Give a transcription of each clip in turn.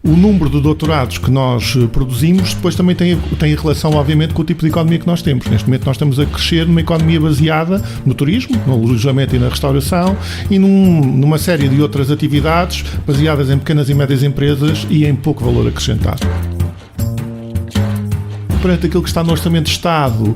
O número de doutorados que nós produzimos depois também tem relação, obviamente, com o tipo de economia que nós temos. Neste momento nós estamos a crescer numa economia baseada no turismo, no alojamento e na restauração e numa série de outras atividades baseadas em pequenas e médias empresas e em pouco valor acrescentado. Perante aquilo que está no Orçamento de Estado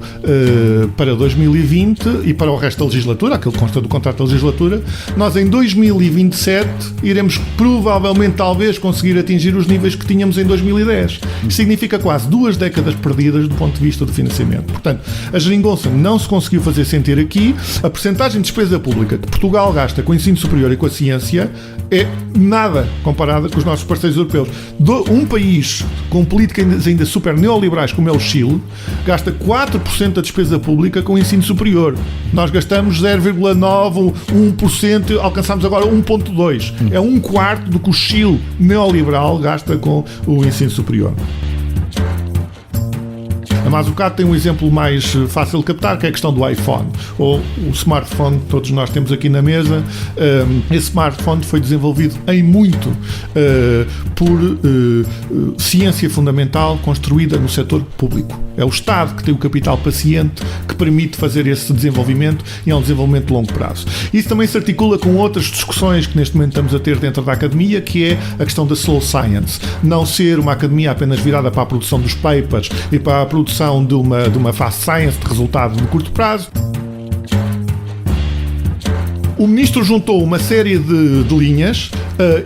para 2020 e para o resto da legislatura, aquilo que consta do contrato da legislatura, nós em 2027 iremos provavelmente, talvez, conseguir atingir os níveis que tínhamos em 2010. Isso significa quase 2 décadas perdidas do ponto de vista do financiamento. Portanto, a geringonça não se conseguiu fazer sentir aqui. A percentagem de despesa pública que Portugal gasta com o ensino superior e com a ciência é nada comparada com os nossos parceiros europeus. Um país com políticas ainda super neoliberais como é o Chile, gasta 4% da despesa pública com o ensino superior. Nós gastamos 0,9%, 1%, alcançamos agora 1,2%. É 1/4 do que o Chile neoliberal gasta com o ensino superior. A Mazucato tem um exemplo mais fácil de captar, que é a questão do iPhone, ou o smartphone que todos nós temos aqui na mesa. Esse smartphone foi desenvolvido em muito por ciência fundamental construída no setor público. É o Estado que tem o capital paciente que permite fazer esse desenvolvimento e é um desenvolvimento de longo prazo. Isso também se articula com outras discussões que neste momento estamos a ter dentro da academia, que é a questão da slow science. Não ser uma academia apenas virada para a produção dos papers e para a produção de uma fast science de resultado de curto prazo. O Ministro juntou uma série de linhas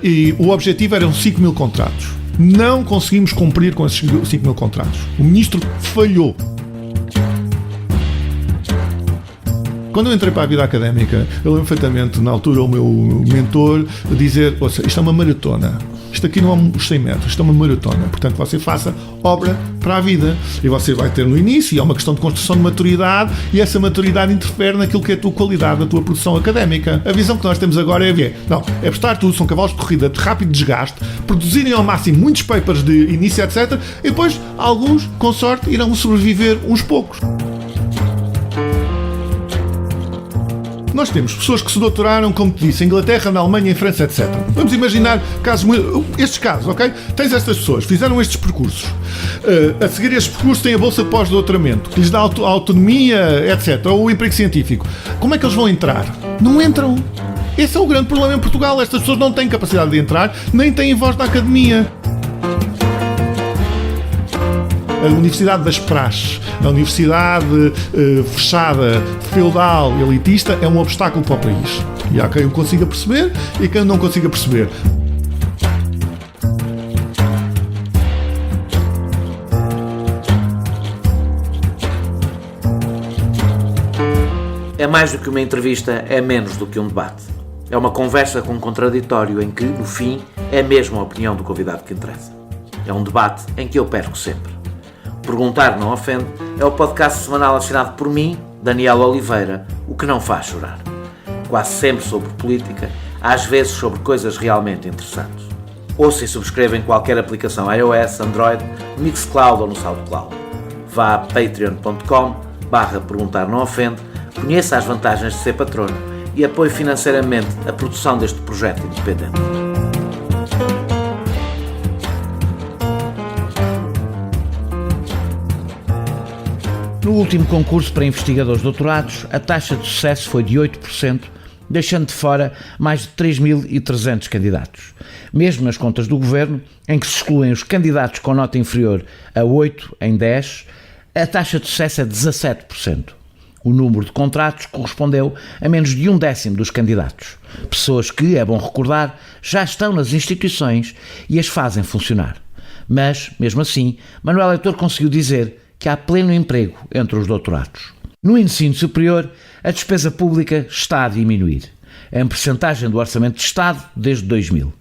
e o objetivo eram 5.000 contratos. Não conseguimos cumprir com esses 5.000 contratos. O Ministro falhou. Quando eu entrei para a vida académica, eu lembro perfeitamente, na altura, o meu mentor dizer: ouça, isto é uma maratona. Isto aqui não é uns 100 metros, isto é uma maratona. Portanto, você faça obra para a vida. E você vai ter no início, e é uma questão de construção de maturidade, e essa maturidade interfere naquilo que é a tua qualidade, a tua produção académica. A visão que nós temos agora é ver, não, é prestar tudo, são cavalos de corrida de rápido desgaste, produzirem ao máximo muitos papers de início, etc. E depois, alguns, com sorte, irão sobreviver uns poucos. Nós temos pessoas que se doutoraram, como te disse, em Inglaterra, na Alemanha, em França, etc. Vamos imaginar estes casos, ok? Tens estas pessoas, fizeram estes percursos. A seguir estes percursos têm a bolsa de pós-doutoramento, que lhes dá autonomia, etc. Ou o emprego científico. Como é que eles vão entrar? Não entram. Esse é o grande problema em Portugal. Estas pessoas não têm capacidade de entrar, nem têm voz na academia. A Universidade das Praxes, a universidade fechada, feudal, elitista, é um obstáculo para o país. E há quem o consiga perceber e quem não consiga perceber. É mais do que uma entrevista, é menos do que um debate. É uma conversa com um contraditório em que, no fim, é mesmo a opinião do convidado que interessa. É um debate em que eu perco sempre. Perguntar Não Ofende é o podcast semanal assinado por mim, Daniel Oliveira, o que não faz chorar. Quase sempre sobre política, às vezes sobre coisas realmente interessantes. Ouça e subscreva em qualquer aplicação iOS, Android, Mixcloud ou no SoundCloud. Vá a patreon.com/perguntar não ofende, conheça as vantagens de ser patrono e apoie financeiramente a produção deste projeto independente. No último concurso para investigadores doutorados, a taxa de sucesso foi de 8%, deixando de fora mais de 3.300 candidatos. Mesmo nas contas do Governo, em que se excluem os candidatos com nota inferior a 8 em 10, a taxa de sucesso é de 17%. O número de contratos correspondeu a menos de 1/10 dos candidatos. Pessoas que, é bom recordar, já estão nas instituições e as fazem funcionar. Mas, mesmo assim, Manuel Heitor conseguiu dizer que há pleno emprego entre os doutorados. No ensino superior, a despesa pública está a diminuir, em percentagem do Orçamento de Estado desde 2000.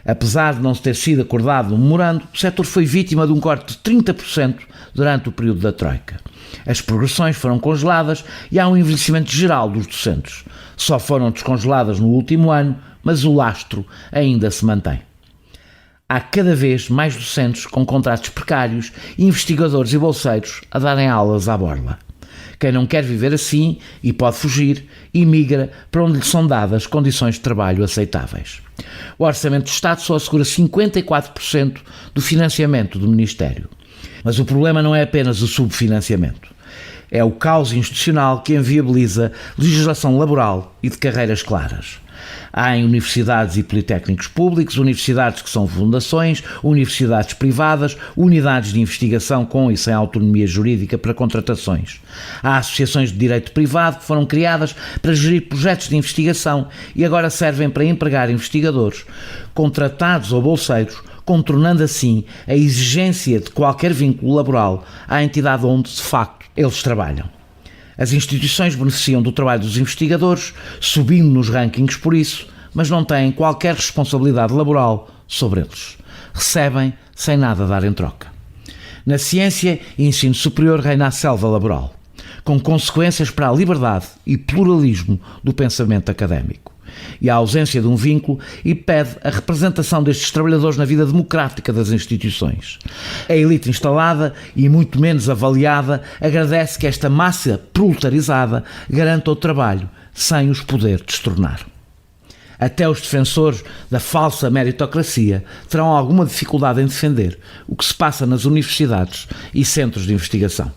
Apesar de não ter sido acordado um memorando, o setor foi vítima de um corte de 30% durante o período da Troika. As progressões foram congeladas e há um envelhecimento geral dos docentes. Só foram descongeladas no último ano, mas o lastro ainda se mantém. Há cada vez mais docentes com contratos precários e investigadores e bolseiros a darem aulas à borla. Quem não quer viver assim e pode fugir, imigra para onde lhe são dadas condições de trabalho aceitáveis. O Orçamento do Estado só assegura 54% do financiamento do Ministério. Mas o problema não é apenas o subfinanciamento. É o caos institucional que inviabiliza legislação laboral e de carreiras claras. Há em universidades e politécnicos públicos, universidades que são fundações, universidades privadas, unidades de investigação com e sem autonomia jurídica para contratações. Há associações de direito privado que foram criadas para gerir projetos de investigação e agora servem para empregar investigadores, contratados ou bolseiros, contornando assim a exigência de qualquer vínculo laboral à entidade onde, de facto, eles trabalham. As instituições beneficiam do trabalho dos investigadores, subindo nos rankings por isso, mas não têm qualquer responsabilidade laboral sobre eles. Recebem sem nada dar em troca. Na ciência e ensino superior reina a selva laboral, com consequências para a liberdade e pluralismo do pensamento académico. E a ausência de um vínculo impede a representação destes trabalhadores na vida democrática das instituições. A elite instalada e muito menos avaliada agradece que esta massa proletarizada garanta o trabalho sem os poder destornar. Até os defensores da falsa meritocracia terão alguma dificuldade em defender o que se passa nas universidades e centros de investigação.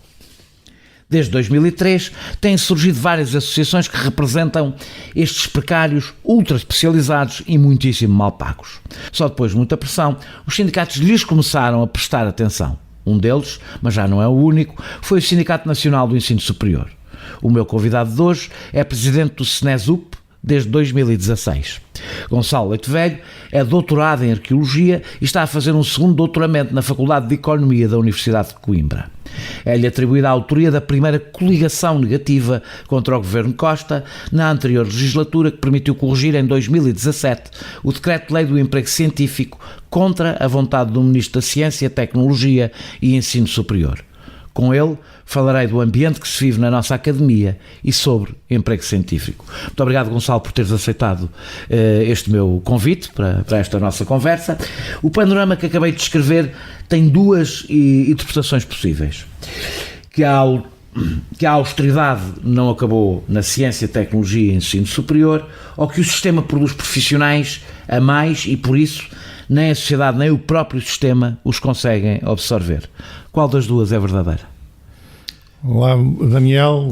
Desde 2003, têm surgido várias associações que representam estes precários ultra especializados e muitíssimo mal pagos. Só depois de muita pressão, os sindicatos lhes começaram a prestar atenção. Um deles, mas já não é o único, foi o Sindicato Nacional do Ensino Superior. O meu convidado de hoje é presidente do SNESUP desde 2016. Gonçalo Leite Velho é doutorado em Arqueologia e está a fazer um segundo doutoramento na Faculdade de Economia da Universidade de Coimbra. É-lhe atribuída a autoria da primeira coligação negativa contra o governo Costa na anterior legislatura, que permitiu corrigir em 2017 o Decreto-Lei do Emprego Científico contra a vontade do Ministro da Ciência, Tecnologia e Ensino Superior. Com ele, falarei do ambiente que se vive na nossa academia e sobre emprego científico. Muito obrigado, Gonçalo, por teres aceitado este meu convite para esta nossa conversa. O panorama que acabei de descrever tem duas interpretações possíveis. Que a austeridade não acabou na ciência, tecnologia e ensino superior, ou que o sistema produz profissionais a mais e, por isso, nem a sociedade nem o próprio sistema os conseguem absorver. Qual das duas é verdadeira? Olá, Daniel,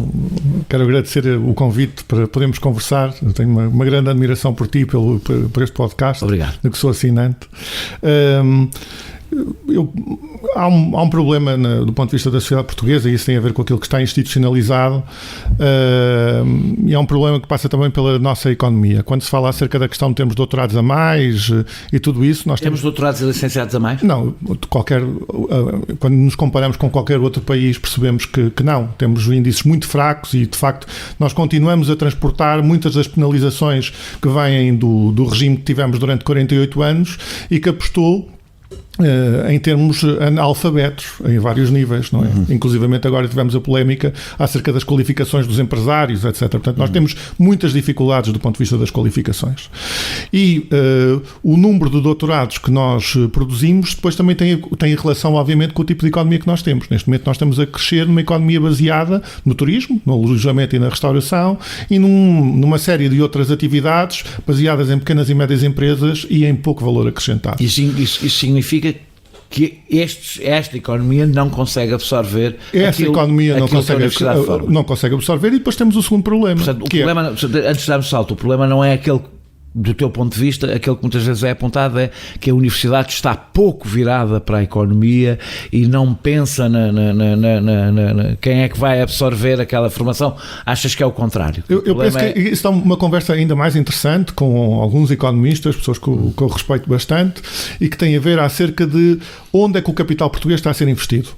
quero agradecer o convite para podermos conversar. Eu tenho uma grande admiração por ti, por este podcast. Obrigado. De que sou assinante. Há um problema do ponto de vista da sociedade portuguesa, e isso tem a ver com aquilo que está institucionalizado, e é um problema que passa também pela nossa economia. Quando se fala acerca da questão de termos doutorados a mais e tudo isso, nós temos doutorados e licenciados a mais? Não, quando nos comparamos com qualquer outro país, percebemos que não. Temos índices muito fracos e, de facto, nós continuamos a transportar muitas das penalizações que vêm do regime que tivemos durante 48 anos e que apostou em termos analfabetos, em vários níveis, não é? Inclusivamente agora tivemos a polémica acerca das qualificações dos empresários, etc. Portanto, nós temos muitas dificuldades do ponto de vista das qualificações. E o número de doutorados que nós produzimos depois também tem relação, obviamente, com o tipo de economia que nós temos. Neste momento nós estamos a crescer numa economia baseada no turismo, no alojamento e na restauração e numa série de outras atividades baseadas em pequenas e médias empresas e em pouco valor acrescentado. Isso significa que esta economia não consegue absorver essa economia não consegue absorver, e depois temos o segundo problema. Portanto, antes de darmos salto, o problema não é aquele, do teu ponto de vista, aquele que muitas vezes é apontado é que a universidade está pouco virada para a economia e não pensa quem é que vai absorver aquela formação. Achas que é o contrário? Eu penso que isso é uma conversa ainda mais interessante com alguns economistas, pessoas que eu respeito bastante, e que tem a ver acerca de onde é que o capital português está a ser investido.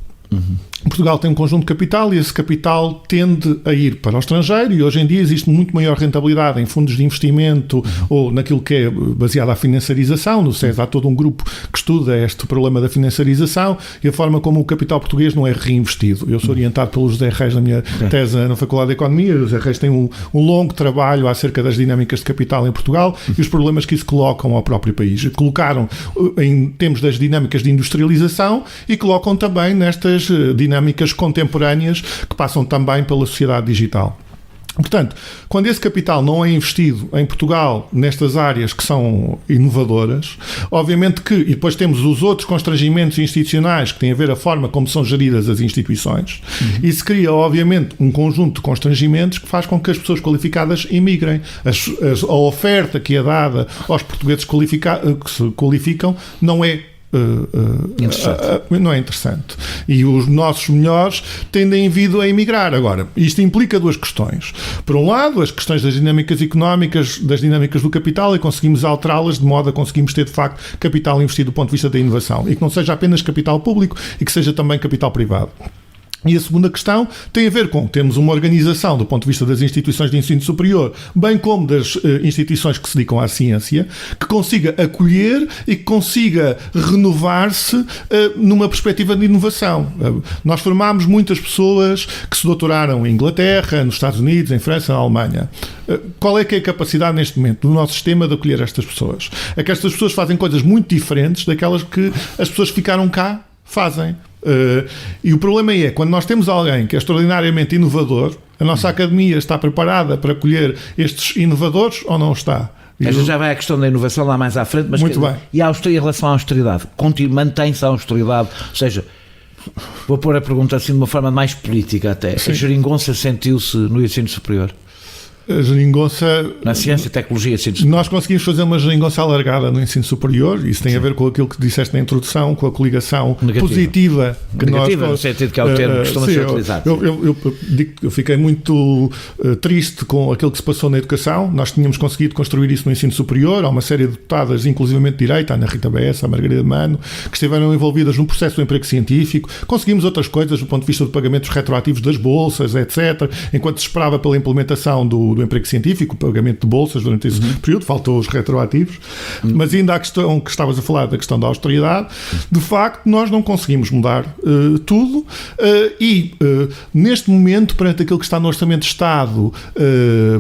Portugal tem um conjunto de capital e esse capital tende a ir para o estrangeiro, e hoje em dia existe muito maior rentabilidade em fundos de investimento ou naquilo que é baseado à financiarização. No SES há todo um grupo que estuda este problema da financiarização e a forma como o capital português não é reinvestido. Eu sou orientado pelo José Reis na minha tese na Faculdade de Economia. O José Reis tem um longo trabalho acerca das dinâmicas de capital em Portugal e os problemas que isso colocam ao próprio país. Colocaram em termos das dinâmicas de industrialização e colocam também nestas dinâmicas contemporâneas que passam também pela sociedade digital. Portanto, quando esse capital não é investido em Portugal nestas áreas que são inovadoras, obviamente que, e depois temos os outros constrangimentos institucionais que têm a ver a forma como são geridas as instituições, isso cria, obviamente, um conjunto de constrangimentos que faz com que as pessoas qualificadas emigrem. A oferta que é dada aos portugueses que se qualificam não é não é interessante. E os nossos melhores tendem vindo a emigrar. Agora, isto implica duas questões. Por um lado, as questões das dinâmicas económicas, das dinâmicas do capital, e conseguimos alterá-las de modo a conseguirmos ter, de facto, capital investido do ponto de vista da inovação. E que não seja apenas capital público e que seja também capital privado. E a segunda questão tem a ver com termos uma organização do ponto de vista das instituições de ensino superior, bem como das instituições que se dedicam à ciência, que consiga acolher e que consiga renovar-se numa perspectiva de inovação. Nós formámos muitas pessoas que se doutoraram em Inglaterra, nos Estados Unidos, em França, na Alemanha. Qual é que é a capacidade neste momento do nosso sistema de acolher estas pessoas? É que estas pessoas fazem coisas muito diferentes daquelas que as pessoas que ficaram cá fazem. E o problema é, quando nós temos alguém que é extraordinariamente inovador, a nossa academia está preparada para acolher estes inovadores ou não está? Já vai a questão da inovação lá mais à frente, mas muito bem. E em relação à austeridade, mantém-se a austeridade, ou seja, vou pôr a pergunta assim de uma forma mais política até. Sim. A geringonça sentiu-se no ensino superior? A geringonça... Na ciência e tecnologia, nós conseguimos fazer uma geringonça alargada no ensino superior. Isso tem a ver com aquilo que disseste na introdução, com a coligação positiva. No sentido que é o termo que costuma ser utilizado. Eu fiquei muito triste com aquilo que se passou na educação. Nós tínhamos conseguido construir isso no ensino superior. Há uma série de deputadas, inclusivamente de direita, a Ana Rita Bessa, a Margarida Mano, que estiveram envolvidas no processo do emprego científico. Conseguimos outras coisas do ponto de vista de pagamentos retroativos das bolsas, etc. Enquanto se esperava pela implementação do emprego científico, o pagamento de bolsas durante esse período, faltou os retroativos, mas ainda a questão que estavas a falar da questão da austeridade, de facto nós não conseguimos mudar tudo e neste momento, perante aquilo que está no Orçamento de Estado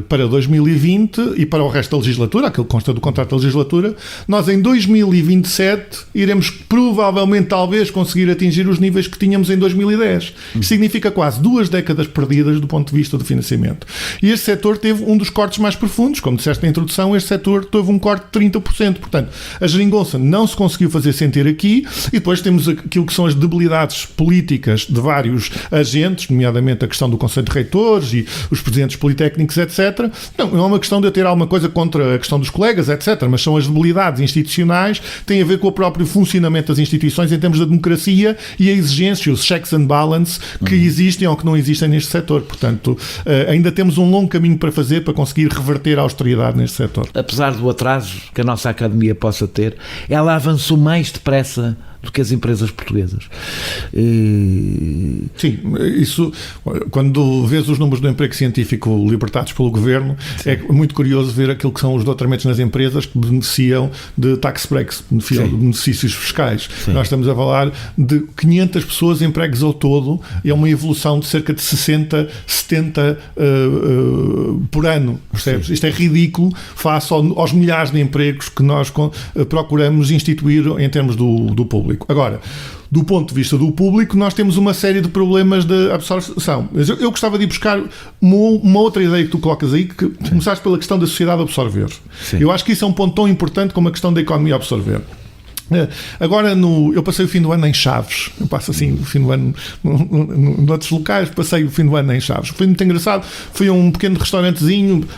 para 2020 e para o resto da legislatura, aquilo que consta do contrato da legislatura, nós em 2027 iremos provavelmente, talvez, conseguir atingir os níveis que tínhamos em 2010. Isso significa quase 2 décadas perdidas do ponto de vista do financiamento. E este setor teve um dos cortes mais profundos. Como disseste na introdução, este setor teve um corte de 30%. Portanto, a geringonça não se conseguiu fazer sentir aqui e depois temos aquilo que são as debilidades políticas de vários agentes, nomeadamente a questão do Conselho de Reitores e os presidentes politécnicos, etc. Não é uma questão de eu ter alguma coisa contra a questão dos colegas, etc. Mas são as debilidades institucionais, têm a ver com o próprio funcionamento das instituições em termos da democracia e a exigência, os checks and balance que existem ou que não existem neste setor. Portanto, ainda temos um longo caminho para fazer para conseguir reverter a austeridade neste setor. Apesar do atraso que a nossa academia possa ter, ela avançou mais depressa do que as empresas portuguesas. Sim, isso, quando vês os números do emprego científico libertados pelo Governo, sim, é muito curioso ver aquilo que são os doutoramentos nas empresas que beneficiam de tax breaks, beneficiam de benefícios fiscais. Sim. Nós estamos a falar de 500 pessoas empregos ao todo, e é uma evolução de cerca de 60, 70 por ano, percebes? Sim. Isto é ridículo face aos milhares de empregos que nós procuramos instituir em termos do público. Agora, do ponto de vista do público, nós temos uma série de problemas de absorção. Eu gostava de ir buscar uma outra ideia que tu colocas aí, que começaste pela questão da sociedade absorver. Sim. Eu acho que isso é um ponto tão importante como a questão da economia absorver. Agora, eu passei o fim do ano em Chaves. Eu passo assim o fim do ano noutros locais, passei o fim do ano em Chaves. Foi muito engraçado. Foi um pequeno restaurantezinho,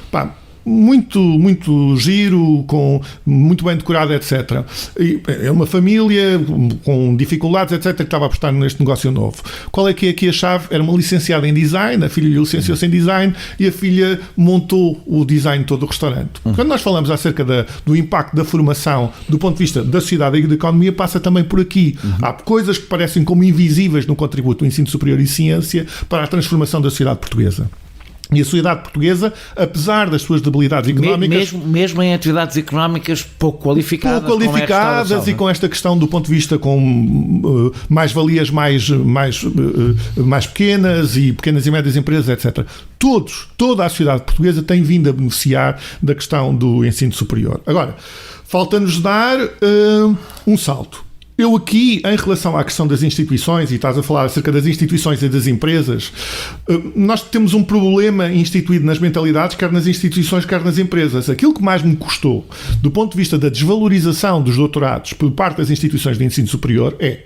muito giro, muito bem decorado, etc. E é uma família com dificuldades, etc., que estava a apostar neste negócio novo. Qual é que é aqui a chave? Era uma licenciada em design, a filha licenciou-se em design e a filha montou o design todo do restaurante. Quando nós falamos acerca do impacto da formação do ponto de vista da sociedade e da economia, passa também por aqui. Há coisas que parecem como invisíveis no contributo do ensino superior e ciência para a transformação da sociedade portuguesa. E a sociedade portuguesa, apesar das suas debilidades económicas... Mesmo em atividades económicas pouco qualificadas e com esta questão do ponto de vista com mais-valias mais pequenas e pequenas e médias empresas, etc. Toda a sociedade portuguesa tem vindo a beneficiar da questão do ensino superior. Agora, falta-nos dar um salto. Eu aqui, em relação à questão das instituições, e estás a falar acerca das instituições e das empresas, nós temos um problema instituído nas mentalidades, quer nas instituições, quer nas empresas. Aquilo que mais me custou, do ponto de vista da desvalorização dos doutorados por parte das instituições de ensino superior, é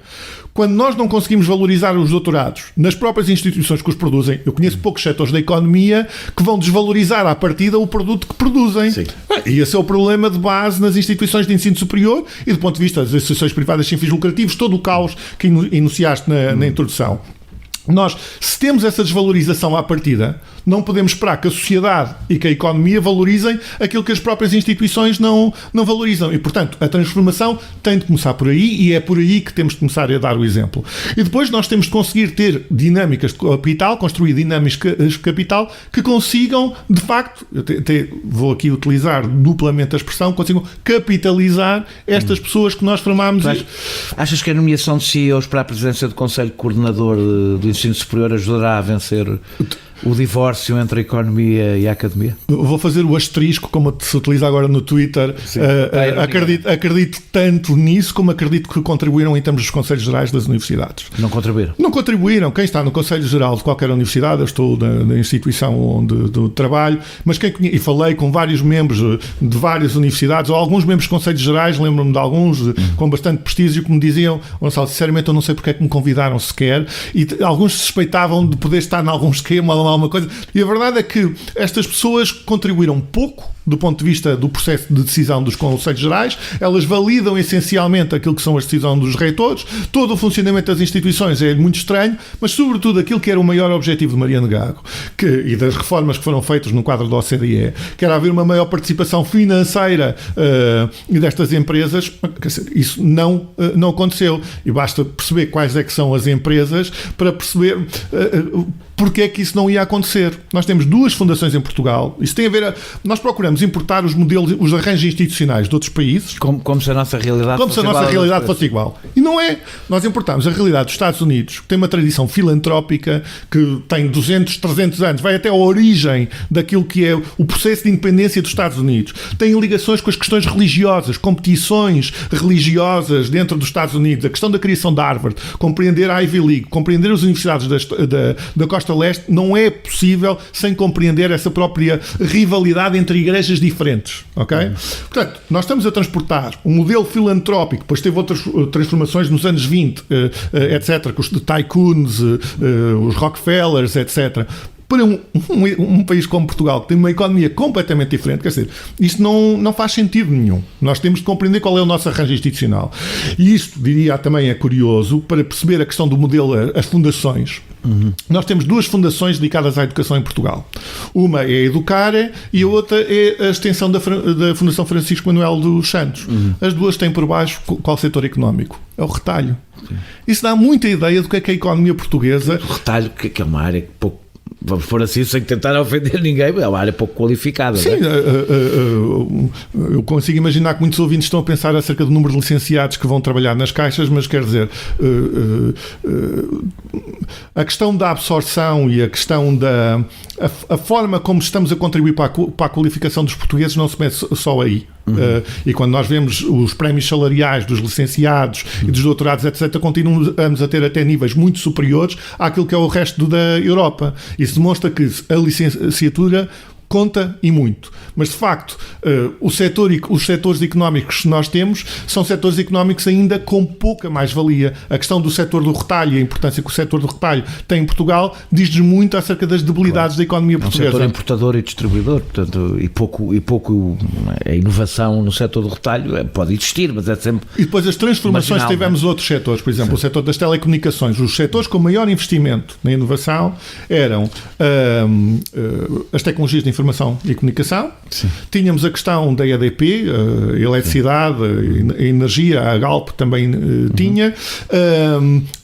quando nós não conseguimos valorizar os doutorados nas próprias instituições que os produzem. Eu conheço poucos setores da economia que vão desvalorizar à partida o produto que produzem. Sim. E esse é o problema de base nas instituições de ensino superior e do ponto de vista das associações privadas sem fins lucrativos, todo o caos que enunciaste na introdução. Nós, se temos essa desvalorização à partida, não podemos esperar que a sociedade e que a economia valorizem aquilo que as próprias instituições não valorizam. E, portanto, a transformação tem de começar por aí e é por aí que temos de começar a dar o exemplo. E depois nós temos de conseguir ter dinâmicas de capital, construir dinâmicas de capital que consigam, de facto, vou aqui utilizar duplamente a expressão, consigam capitalizar estas pessoas que nós formamos. Achas que a nomeação de CEOs para a presidência do Conselho Coordenador do Ensino Superior ajudará a vencer o divórcio entre a economia e a academia? Vou fazer o asterisco, como se utiliza agora no Twitter. Acredito tanto nisso como acredito que contribuíram em termos dos Conselhos Gerais das universidades. Não contribuíram? Não contribuíram. Quem está no Conselho Geral de qualquer universidade, eu estou na instituição onde trabalho, mas e falei com vários membros de várias universidades, ou alguns membros de Conselhos Gerais, lembro-me de alguns com bastante prestígio, que me diziam: Gonçalo, sinceramente eu não sei porque é que me convidaram sequer, e alguns suspeitavam de poder estar em algum esquema ou alguma coisa, e a verdade é que estas pessoas contribuíram pouco do ponto de vista do processo de decisão dos Conselhos Gerais. Elas validam essencialmente aquilo que são as decisões dos reitores. Todo o funcionamento das instituições é muito estranho, mas sobretudo aquilo que era o maior objetivo de Mariano Gago e das reformas que foram feitas no quadro da OCDE, que era haver uma maior participação financeira destas empresas. Isso não aconteceu, e basta perceber quais é que são as empresas para perceber porque é que isso não ia acontecer. Nós temos duas fundações em Portugal. Isso tem a ver nós procuramos importar os modelos, os arranjos institucionais de outros países. Como se a nossa realidade fosse igual. E não é. Nós importamos a realidade dos Estados Unidos, que tem uma tradição filantrópica, que tem 200, 300 anos, vai até a origem daquilo que é o processo de independência dos Estados Unidos. Tem ligações com as questões religiosas, competições religiosas dentro dos Estados Unidos, a questão da criação da Harvard, compreender a Ivy League, compreender as universidades da Costa Leste, não é possível sem compreender essa própria rivalidade entre igrejas diferentes, ok? Portanto, nós estamos a transportar um modelo filantrópico, depois teve outras transformações nos anos 20, etc., com os tycoons, os Rockefellers, etc., para um país como Portugal, que tem uma economia completamente diferente. Quer dizer, isto não faz sentido nenhum. Nós temos de compreender qual é o nosso arranjo institucional. E isto, diria, também é curioso para perceber a questão do modelo, as fundações. Nós temos duas fundações dedicadas à educação em Portugal. Uma é a Educare e a outra é a extensão da Fundação Francisco Manuel dos Santos. As duas têm por baixo qual setor económico? É o retalho. Isso dá muita ideia do que é a economia portuguesa. O retalho, que é uma área que pouco, vamos pôr assim, sem tentar ofender ninguém, é uma área pouco qualificada. Sim, não é? Eu consigo imaginar que muitos ouvintes estão a pensar acerca do número de licenciados que vão trabalhar nas caixas, mas quer dizer, a questão da absorção e a questão a forma como estamos a contribuir para a qualificação dos portugueses não se mete só aí. E quando nós vemos os prémios salariais dos licenciados e dos doutorados, etc., continuamos a ter até níveis muito superiores àquilo que é o resto da Europa. Isso demonstra que a licenciatura conta e muito. Mas, de facto, os setores económicos que nós temos são setores económicos ainda com pouca mais-valia. A questão do setor do retalho, a importância que o setor do retalho tem em Portugal, diz-nos muito acerca das debilidades da economia portuguesa. É um setor importador e distribuidor, portanto, e pouco a inovação no setor do retalho pode existir, mas é sempre E depois as transformações que tivemos outros setores, por exemplo, o setor das telecomunicações. Os setores com maior investimento na inovação eram as tecnologias de informação e comunicação. Sim. Tínhamos a questão da EDP, a eletricidade, a energia, a Galp também tinha,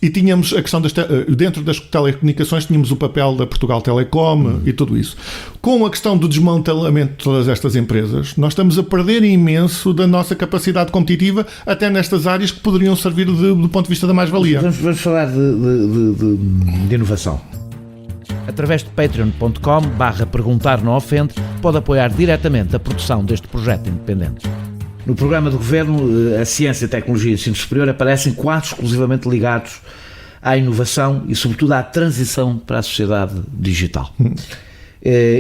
e tínhamos a questão dentro das telecomunicações tínhamos o papel da Portugal Telecom e tudo isso. Com a questão do desmantelamento de todas estas empresas, nós estamos a perder imenso da nossa capacidade competitiva até nestas áreas que poderiam servir do ponto de vista da mais-valia. Vamos falar de inovação. Através de patreon.com/perguntar não ofende, pode apoiar diretamente a produção deste projeto independente. No programa do Governo, a ciência, a tecnologia e o ensino superior aparecem quase exclusivamente ligados à inovação e, sobretudo, à transição para a sociedade digital.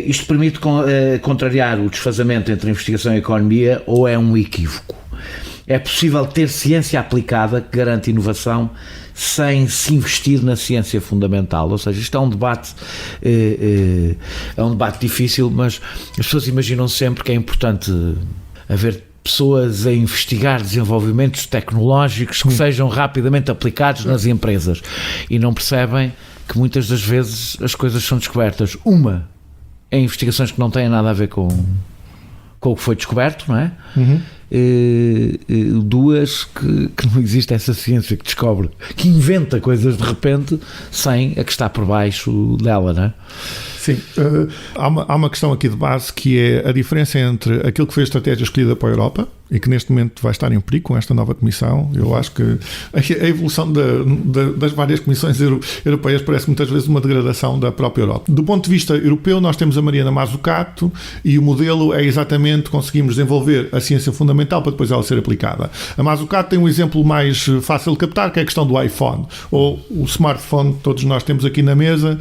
Isto permite contrariar o desfazamento entre a investigação e a economia, ou é um equívoco? É possível ter ciência aplicada que garante inovação sem se investir na ciência fundamental? Ou seja, isto é um debate difícil, mas as pessoas imaginam sempre que é importante haver pessoas a investigar desenvolvimentos tecnológicos que sejam rapidamente aplicados nas empresas e não percebem que muitas das vezes as coisas são descobertas. Uma, em investigações que não têm nada a ver com o que foi descoberto, não é? Duas, que não existe essa ciência que descobre, que inventa coisas de repente sem a que está por baixo dela, não é? Sim, há uma questão aqui de base, que é a diferença entre aquilo que foi a estratégia escolhida para a Europa e que neste momento vai estar em perigo com esta nova Comissão. Eu acho que a evolução das várias comissões europeias parece muitas vezes uma degradação da própria Europa. Do ponto de vista europeu, nós temos a Mariana Mazzucato e o modelo é exatamente conseguimos desenvolver a ciência fundamental para depois ela ser aplicada. A Mazzucato tem um exemplo mais fácil de captar, que é a questão do iPhone ou o smartphone que todos nós temos aqui na mesa.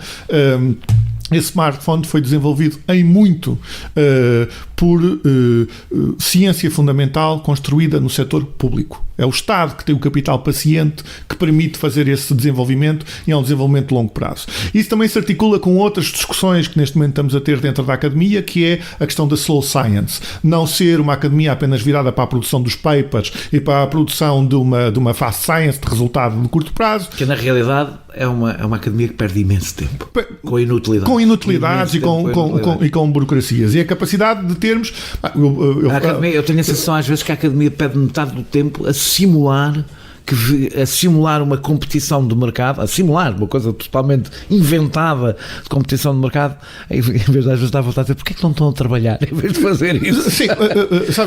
Esse smartphone foi desenvolvido em muito por ciência fundamental construída no setor público. É o Estado que tem o capital paciente que permite fazer esse desenvolvimento e é um desenvolvimento de longo prazo. Isso também se articula com outras discussões que neste momento estamos a ter dentro da academia, que é a questão da slow science. Não ser uma academia apenas virada para a produção dos papers e para a produção de uma fast science de resultado de curto prazo. Que na realidade é uma academia que perde imenso tempo. Com inutilidades. Com inutilidades e com burocracias. E a capacidade de termos... Eu tenho a sensação às vezes que a academia perde metade do tempo a simular uma competição de mercado, a simular uma coisa totalmente inventada de competição de mercado, em vez de às vezes estar a voltar a dizer porque é que não estão a trabalhar em vez de fazer isso? Sim,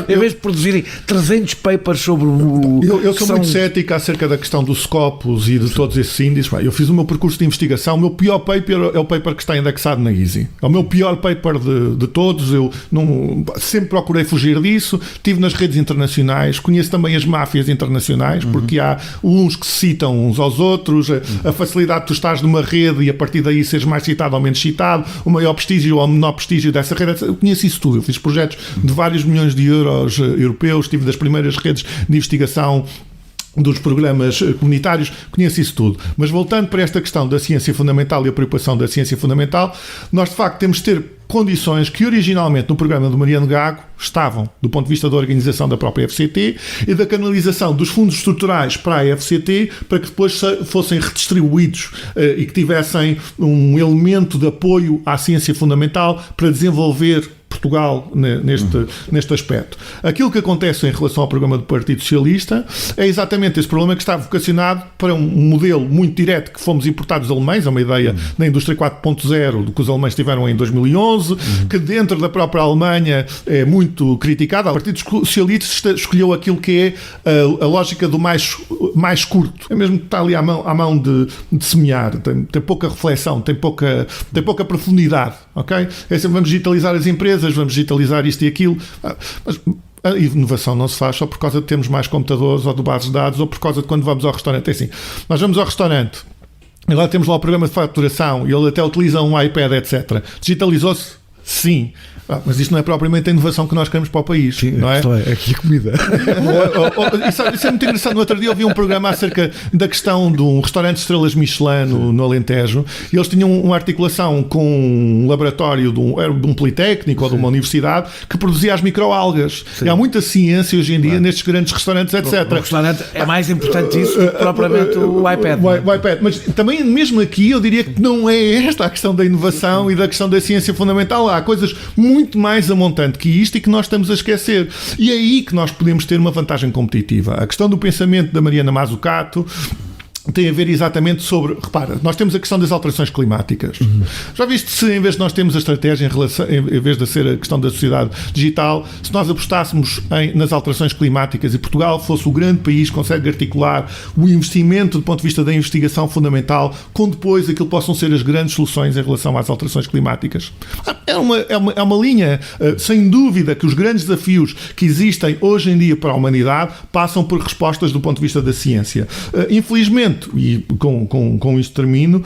em vez de produzirem 300 papers sobre o... Eu sou muito cético acerca da questão dos Scopus e de todos esses índices. Eu fiz o meu percurso de investigação, o meu pior paper é o paper que está indexado na Easy. É o meu pior paper de todos. Eu sempre procurei fugir disso. Estive nas redes internacionais, conheço também as máfias internacionais, porque há uns que se citam uns aos outros, a facilidade de tu estares numa rede e a partir daí seres mais citado ou menos citado, o maior prestígio ou o menor prestígio dessa rede. Eu conheço isso tudo. Eu fiz projetos de vários milhões de euros europeus, tive das primeiras redes de investigação dos programas comunitários, conheço isso tudo. Mas voltando para esta questão da ciência fundamental e a preocupação da ciência fundamental, nós de facto temos de ter condições que originalmente no programa do Mariano Gago estavam, do ponto de vista da organização da própria FCT e da canalização dos fundos estruturais para a FCT, para que depois fossem redistribuídos e que tivessem um elemento de apoio à ciência fundamental para desenvolver Portugal neste aspecto. Aquilo que acontece em relação ao programa do Partido Socialista é exatamente esse problema que está vocacionado para um modelo muito direto que fomos importados dos alemães, é uma ideia da indústria 4.0 do que os alemães tiveram em 2011, que dentro da própria Alemanha é muito criticada. O Partido Socialista escolheu aquilo que é a lógica do mais curto. É mesmo que está ali à mão de semear. Tem pouca reflexão, tem pouca profundidade. Okay? É sempre vamos digitalizar as empresas, vamos digitalizar isto e aquilo. Mas a inovação não se faz só por causa de termos mais computadores ou de bases de dados ou por causa de quando vamos ao restaurante. É assim, nós vamos ao restaurante, agora temos lá o programa de faturação e ele até utiliza um iPad, etc. Digitalizou-se? Sim. Mas isto não é propriamente a inovação que nós queremos para o país. Sim, não é? Aqui a comida. Isso é muito interessante. No outro dia eu vi um programa acerca da questão de um restaurante de estrelas Michelin no Alentejo e eles tinham uma articulação com um laboratório de um politécnico ou de uma universidade que produzia as microalgas. E há muita ciência hoje em dia nestes grandes restaurantes, etc. O restaurante é mais importante isso do que propriamente o iPad. O iPad. Mas também mesmo aqui eu diria que não é esta a questão da inovação e da questão da ciência fundamental. Há coisas muito mais a montante que isto e que nós estamos a esquecer. E é aí que nós podemos ter uma vantagem competitiva. A questão do pensamento da Mariana Mazzucato tem a ver exatamente sobre... Repara, nós temos a questão das alterações climáticas. Já viste se, em vez de nós termos a estratégia em vez de ser a questão da sociedade digital, se nós apostássemos nas alterações climáticas e Portugal fosse o grande país que consegue articular o investimento do ponto de vista da investigação fundamental com depois aquilo que possam ser as grandes soluções em relação às alterações climáticas. É uma linha, sem dúvida, que os grandes desafios que existem hoje em dia para a humanidade passam por respostas do ponto de vista da ciência. Infelizmente, e com isto termino,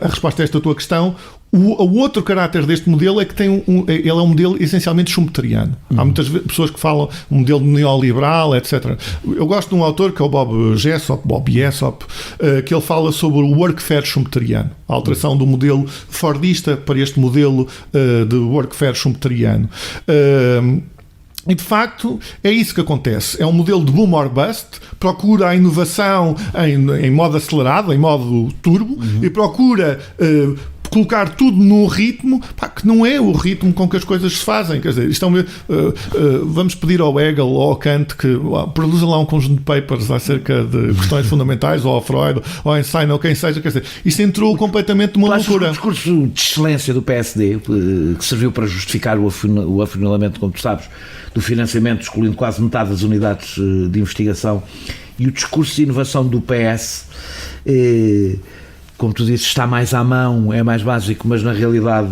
a resposta a esta tua questão, o outro caráter deste modelo é que ele é um modelo essencialmente schumpeteriano. Há muitas pessoas que falam um modelo neoliberal, etc. Eu gosto de um autor que é o Bob Jessop, que ele fala sobre o workfare schumpeteriano, a alteração do modelo fordista para este modelo de workfare schumpeteriano. E de facto é isso que acontece. É um modelo de boom or bust, procura a inovação em modo acelerado, em modo turbo, e procura colocar tudo num ritmo que não é o ritmo com que as coisas se fazem. Quer dizer, vamos pedir ao Hegel ou ao Kant que produza lá um conjunto de papers acerca de questões fundamentais, ou ao Freud, ou ao Einstein, ou quem seja. Quer dizer, isto entrou completamente numa loucura. O discurso de excelência do PSD, que serviu para justificar o afunilamento, como tu sabes, do financiamento, excluindo quase metade das unidades de investigação, e o discurso de inovação do PS, como tu dizes, está mais à mão, é mais básico, mas na realidade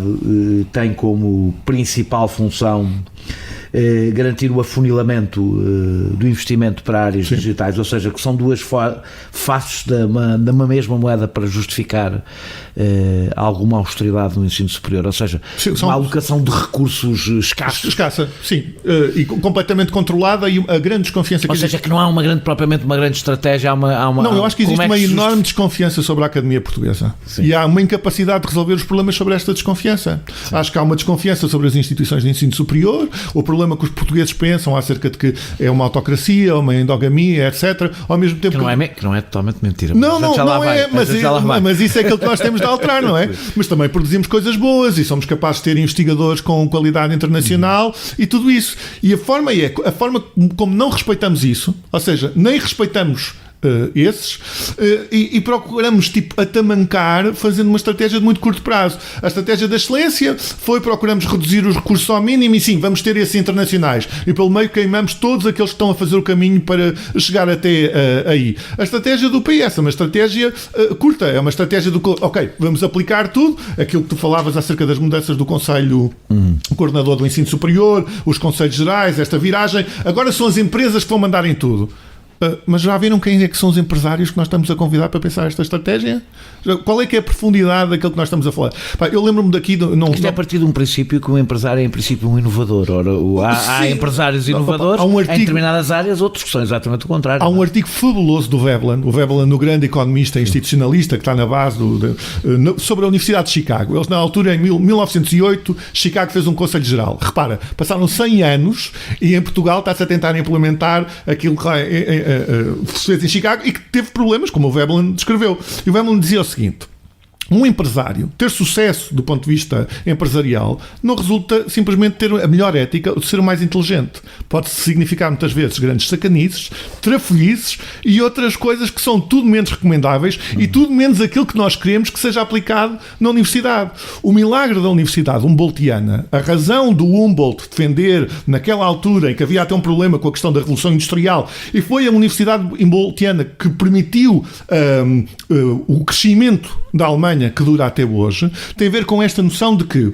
tem como principal função garantir o afunilamento do investimento para áreas digitais, ou seja, que são duas faces da mesma moeda para justificar alguma austeridade no ensino superior, ou seja, uma alocação de recursos escassos. Escassa, sim, e completamente controlada, e a grande desconfiança... Ou seja, que não há propriamente uma grande estratégia, Não, eu acho que existe uma enorme desconfiança sobre a academia portuguesa. Sim. E há uma incapacidade de resolver os problemas sobre esta desconfiança. Sim. Acho que há uma desconfiança sobre as instituições de ensino superior, o problema que os portugueses pensam acerca de que é uma autocracia, uma endogamia, etc. Ao mesmo tempo que não é totalmente mentira. Não é, mas isso é aquilo que nós temos de alterar, não é? Mas também produzimos coisas boas e somos capazes de ter investigadores com qualidade internacional e tudo isso. E a forma como não respeitamos isso, ou seja, nem respeitamos e procuramos atamancar, fazendo uma estratégia de muito curto prazo. A estratégia da excelência procuramos reduzir os recursos ao mínimo, e sim, vamos ter esses internacionais, e pelo meio queimamos todos aqueles que estão a fazer o caminho para chegar até aí. A estratégia do PS é uma estratégia curta, é uma estratégia vamos aplicar tudo, aquilo que tu falavas acerca das mudanças do Conselho Coordenador do Ensino Superior, os Conselhos Gerais, esta viragem, agora são as empresas que vão mandar em tudo. Mas já viram quem é que são os empresários que nós estamos a convidar para pensar esta estratégia? Qual é que é a profundidade daquilo que nós estamos a falar? Eu lembro-me daqui... Isto é a partir de um princípio que o empresário é em princípio um inovador. Há empresários inovadores em determinadas áreas, outros que são exatamente o contrário. Há um artigo fabuloso do Veblen, o grande economista institucionalista que está na base sobre a Universidade de Chicago. Eles, na altura, em 1908, Chicago fez um Conselho Geral. Repara, passaram 100 anos e em Portugal está-se a tentar implementar aquilo que se fez em Chicago e que teve problemas, como o Veblen descreveu. E o Veblen dizia o seguinte: um empresário ter sucesso do ponto de vista empresarial não resulta simplesmente ter a melhor ética ou de ser o mais inteligente. Pode significar muitas vezes grandes sacanices, trafolhices e outras coisas que são tudo menos recomendáveis e tudo menos aquilo que nós queremos que seja aplicado na universidade. O milagre da universidade humboldtiana, a razão do Humboldt defender naquela altura em que havia até um problema com a questão da Revolução Industrial, e foi a universidade humboldtiana que permitiu o crescimento da Alemanha que dura até hoje, tem a ver com esta noção de que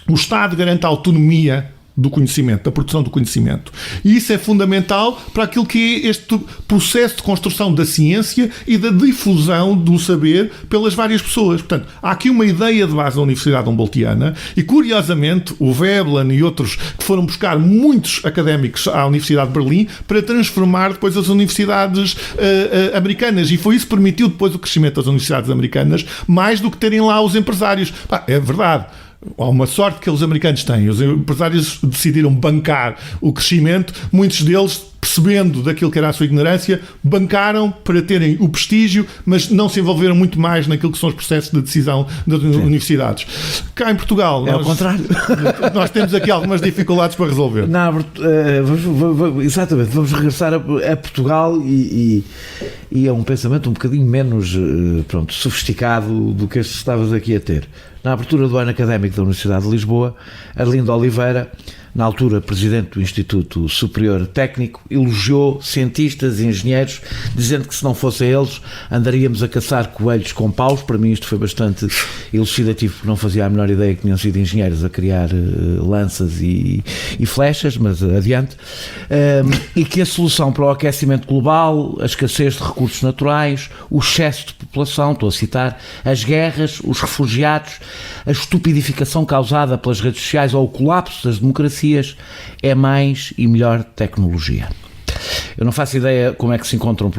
o Estado garante a autonomia do conhecimento, da produção do conhecimento. E isso é fundamental para aquilo que é este processo de construção da ciência e da difusão do saber pelas várias pessoas. Portanto, há aqui uma ideia de base da Universidade Humboldtiana e, curiosamente, o Veblen e outros que foram buscar muitos académicos à Universidade de Berlim para transformar depois as universidades americanas, e foi isso que permitiu depois o crescimento das universidades americanas, mais do que terem lá os empresários. É verdade. Há uma sorte que os americanos têm. Os empresários decidiram bancar o crescimento, muitos deles percebendo daquilo que era a sua ignorância, bancaram para terem o prestígio, mas não se envolveram muito mais naquilo que são os processos de decisão das universidades. Cá em Portugal, ao contrário. Nós temos aqui algumas dificuldades para resolver. Exatamente, vamos regressar a Portugal e a um pensamento um bocadinho menos sofisticado do que este que estavas aqui a ter. Na abertura do ano académico da Universidade de Lisboa, Arlindo Oliveira, na altura presidente do Instituto Superior Técnico, elogiou cientistas e engenheiros, dizendo que se não fossem eles andaríamos a caçar coelhos com paus. Para mim isto foi bastante elucidativo, porque não fazia a menor ideia que tinham sido engenheiros a criar lanças e flechas, mas adiante. E que a solução para o aquecimento global, a escassez de recursos naturais, o excesso de população, estou a citar, as guerras, os refugiados, a estupidificação causada pelas redes sociais ou o colapso das democracias é mais e melhor tecnologia. Eu não faço ideia como é que se encontram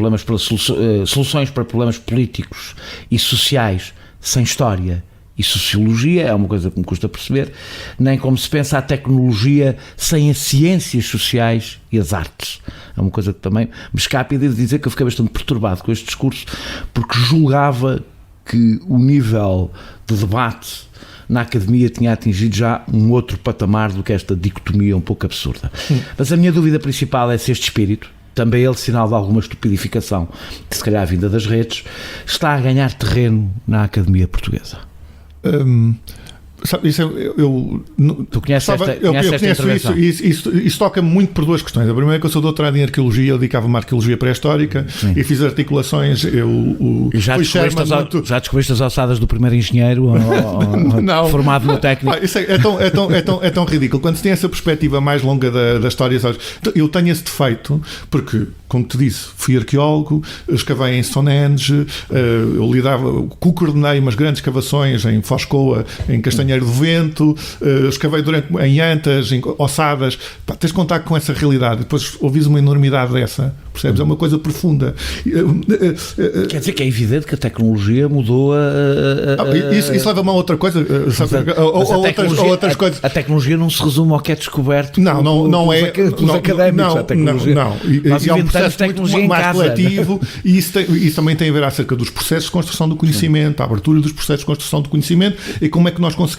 soluções para problemas políticos e sociais sem história e sociologia, é uma coisa que me custa perceber, nem como se pensa a tecnologia sem as ciências sociais e as artes. É uma coisa que também me escapa, e devo dizer que eu fiquei bastante perturbado com este discurso, porque julgava que o nível de debate na academia tinha atingido já um outro patamar do que esta dicotomia um pouco absurda. Mas a minha dúvida principal é se este espírito, também ele sinal de alguma estupidificação, que se calhar a vinda das redes, está a ganhar terreno na academia portuguesa. Sabe, tu conheces esta intervenção? Isso toca-me muito por duas questões. A primeira é que eu sou doutorado em arqueologia, eu dedicava-me à arqueologia pré-histórica. Sim. E fiz articulações. Já descobriste as alçadas do primeiro engenheiro formado no técnico? Isso é tão ridículo. Quando se tem essa perspectiva mais longa da história, sabes? Eu tenho esse defeito, porque, como te disse, fui arqueólogo, escavei em Stonehenge, eu coordenei umas grandes escavações em Foscoa, em Castanheiro do Vento, escavei em Antas, em Ossadas. Tens contato com essa realidade, depois ouvis uma enormidade dessa, percebes? É uma coisa profunda. Quer dizer que é evidente que a tecnologia mudou isso leva-me a outra coisa, outras coisas. A tecnologia não se resume ao que é descoberto não é pelos académicos. Não. E é um processo muito mais coletivo, e isso também tem a ver acerca dos processos de construção do conhecimento, a abertura dos processos de construção do conhecimento, e como é que nós conseguimos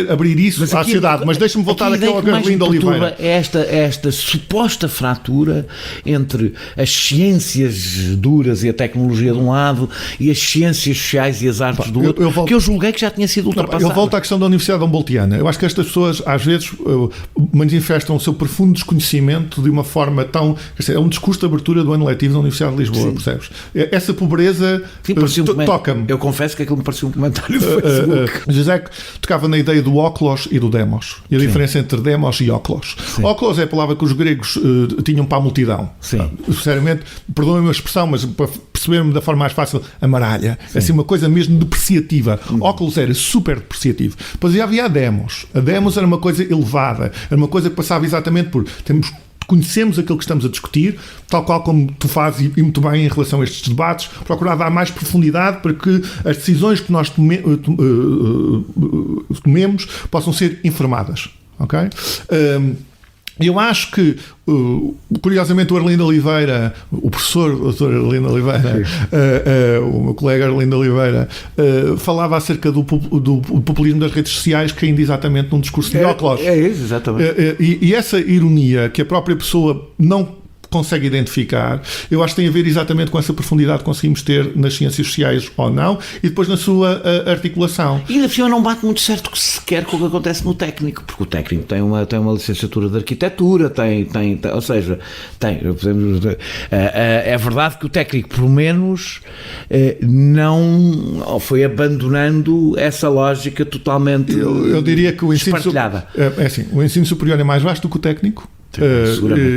abrir isso à sociedade. Mas deixa-me voltar aqui ao Arlindo Oliveira. É esta suposta fratura entre as ciências duras e a tecnologia de um lado e as ciências sociais e as artes do outro, que eu julguei que já tinha sido ultrapassado. Eu volto à questão da Universidade Humboldtiana. Eu acho que estas pessoas às vezes manifestam o seu profundo desconhecimento de uma forma tão... É um discurso de abertura do ano letivo da Universidade de Lisboa, percebes? Essa pobreza toca-me. Eu confesso que aquilo me parecia um comentário do Facebook. José tocava na ideia do óculos e do demos. E a diferença entre demos e óculos. Óculos é a palavra que os gregos tinham para a multidão. Sinceramente, perdoem-me a expressão, mas para perceber-me da forma mais fácil, amaralha. É assim uma coisa mesmo depreciativa. Óculos era super depreciativo. Depois havia a demos. A demos era uma coisa elevada. Era uma coisa que passava exatamente por... Conhecemos aquilo que estamos a discutir, tal qual como tu fazes e muito bem em relação a estes debates, procurar dar mais profundidade para que as decisões que nós tomemos possam ser informadas. Ok? Eu acho que, curiosamente, o Arlindo Oliveira, o professor Dr. Arlindo Oliveira, o meu colega Arlindo Oliveira, falava acerca do populismo das redes sociais, caindo exatamente num discurso de óculos. É isso, exatamente. E essa ironia que a própria pessoa não consegue identificar, eu acho que tem a ver exatamente com essa profundidade que conseguimos ter nas ciências sociais ou não, e depois na sua articulação. E ainda por cima não bate muito certo sequer com o que acontece no técnico, porque o técnico tem uma licenciatura de arquitetura, ou seja, é verdade que o técnico, pelo menos, não foi abandonando essa lógica totalmente eu diria que o ensino espartilhada. O ensino superior é mais vasto do que o técnico.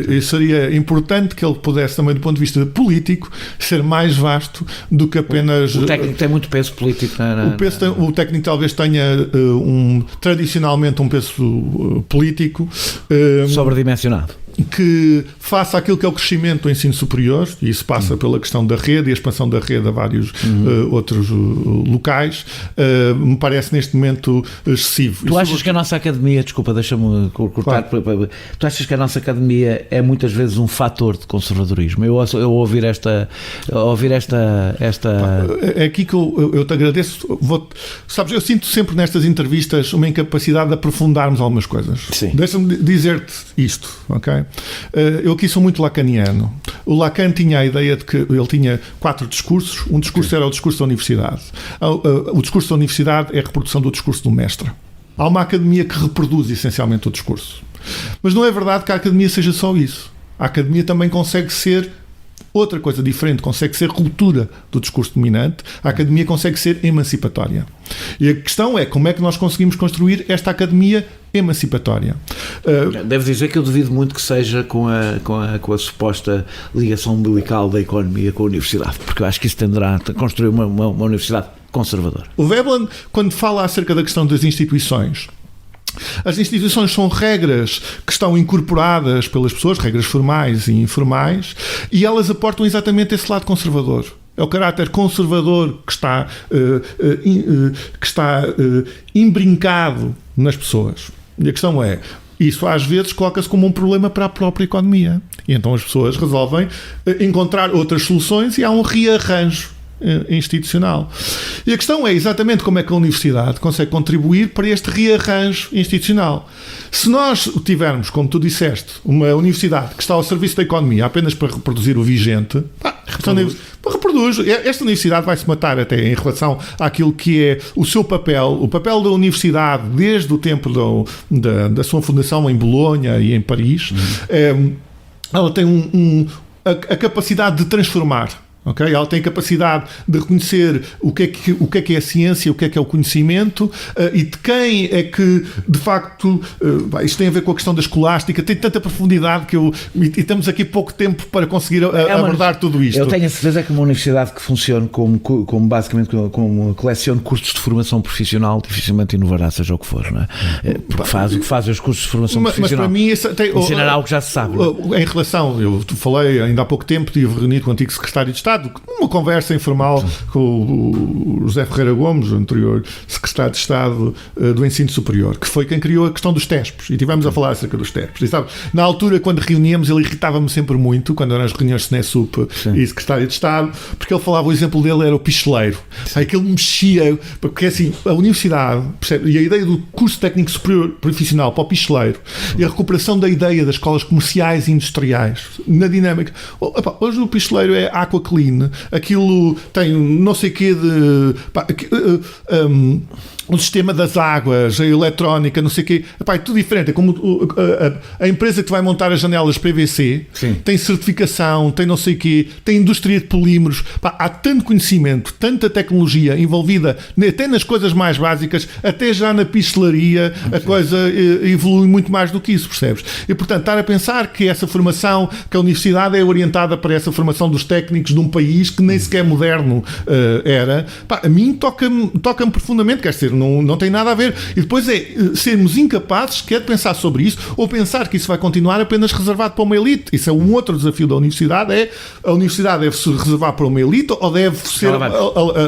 E seria importante que ele pudesse também, do ponto de vista político, ser mais vasto do que apenas... O técnico tem muito peso político. O técnico talvez tenha tradicionalmente um peso político sobredimensionado. que faça aquilo que é o crescimento do ensino superior, e isso passa pela questão da rede e a expansão da rede a vários outros locais, me parece neste momento excessivo. Tu achas que a nossa academia, desculpa, deixa-me cortar, claro. Tu achas que a nossa academia é muitas vezes um fator de conservadorismo? Eu ouvir esta É aqui que eu te agradeço. Sabes, eu sinto sempre nestas entrevistas uma incapacidade de aprofundarmos algumas coisas. Sim. Deixa-me dizer-te isto, ok? Eu aqui sou muito lacaniano. O Lacan tinha a ideia de que ele tinha 4 discursos. Um discurso era o discurso da universidade. O discurso da universidade é a reprodução do discurso do mestre. Há uma academia que reproduz essencialmente o discurso. Mas não é verdade que a academia seja só isso. A academia também consegue ser outra coisa diferente, consegue ser ruptura do discurso dominante. A academia consegue ser emancipatória. E a questão é como é que nós conseguimos construir esta academia emancipatória. Devo dizer que eu duvido muito que seja com a suposta ligação umbilical da economia com a universidade, porque eu acho que isso tenderá a construir uma universidade conservadora. O Veblen, quando fala acerca da questão das instituições, as instituições são regras que estão incorporadas pelas pessoas, regras formais e informais, e elas aportam exatamente esse lado conservador. É o caráter conservador que está imbrincado nas pessoas. E a questão é, isso às vezes coloca-se como um problema para a própria economia. E então as pessoas resolvem encontrar outras soluções e há um rearranjo institucional. E a questão é exatamente como é que a universidade consegue contribuir para este rearranjo institucional. Se nós tivermos, como tu disseste, uma universidade que está ao serviço da economia apenas para reproduzir o vigente, reproduz. Esta universidade vai se matar até em relação àquilo que é o seu papel, o papel da universidade desde o tempo da sua fundação em Bolonha e em Paris. Ela tem a capacidade de transformar. Okay? Ela tem a capacidade de reconhecer o que é a ciência, o que é o conhecimento, e de quem é que, de facto, isto tem a ver com a questão da escolástica, tem tanta profundidade e estamos aqui pouco tempo para conseguir abordar tudo isto. Eu tenho a certeza que uma universidade que funcione como basicamente como uma coleção de cursos de formação profissional dificilmente inovará, seja o que for, não é? Porque faz o que fazem os cursos de formação profissional. Mas para mim ensinar algo que já se sabe. Em relação, eu falei ainda há pouco tempo, estive reunido com o antigo secretário de Estado, uma conversa informal com o José Ferreira Gomes, o anterior secretário de Estado do Ensino Superior, que foi quem criou a questão dos TESPs, e estivemos a falar acerca dos TESPs. E, sabe, na altura, quando reuníamos, ele irritava-me sempre muito, quando eram as reuniões de SNESUP e secretário de Estado, porque ele falava, o exemplo dele era o picheleiro. Aquilo mexia, porque assim, a universidade, percebe, e a ideia do curso técnico superior profissional para o picheleiro, e a recuperação da ideia das escolas comerciais e industriais, na dinâmica. Hoje o picheleiro é aqua clean, aquilo tem não sei o quê de o sistema das águas, a eletrónica, não sei o quê, é tudo diferente. É como a empresa que vai montar as janelas PVC. Sim. Tem certificação, tem não sei o quê, tem indústria de polímeros. Há tanto conhecimento, tanta tecnologia envolvida até nas coisas mais básicas, até já na pistelaria. Sim. A coisa evolui muito mais do que isso, percebes? E portanto, estar a pensar que essa formação, que a universidade é orientada para essa formação dos técnicos de um país que nem sequer moderno era, a mim toca-me profundamente, quer dizer, não tem nada a ver. E depois sermos incapazes de pensar sobre isso, ou pensar que isso vai continuar apenas reservado para uma elite. Isso é um outro desafio da universidade, a universidade deve-se reservar para uma elite ou deve ser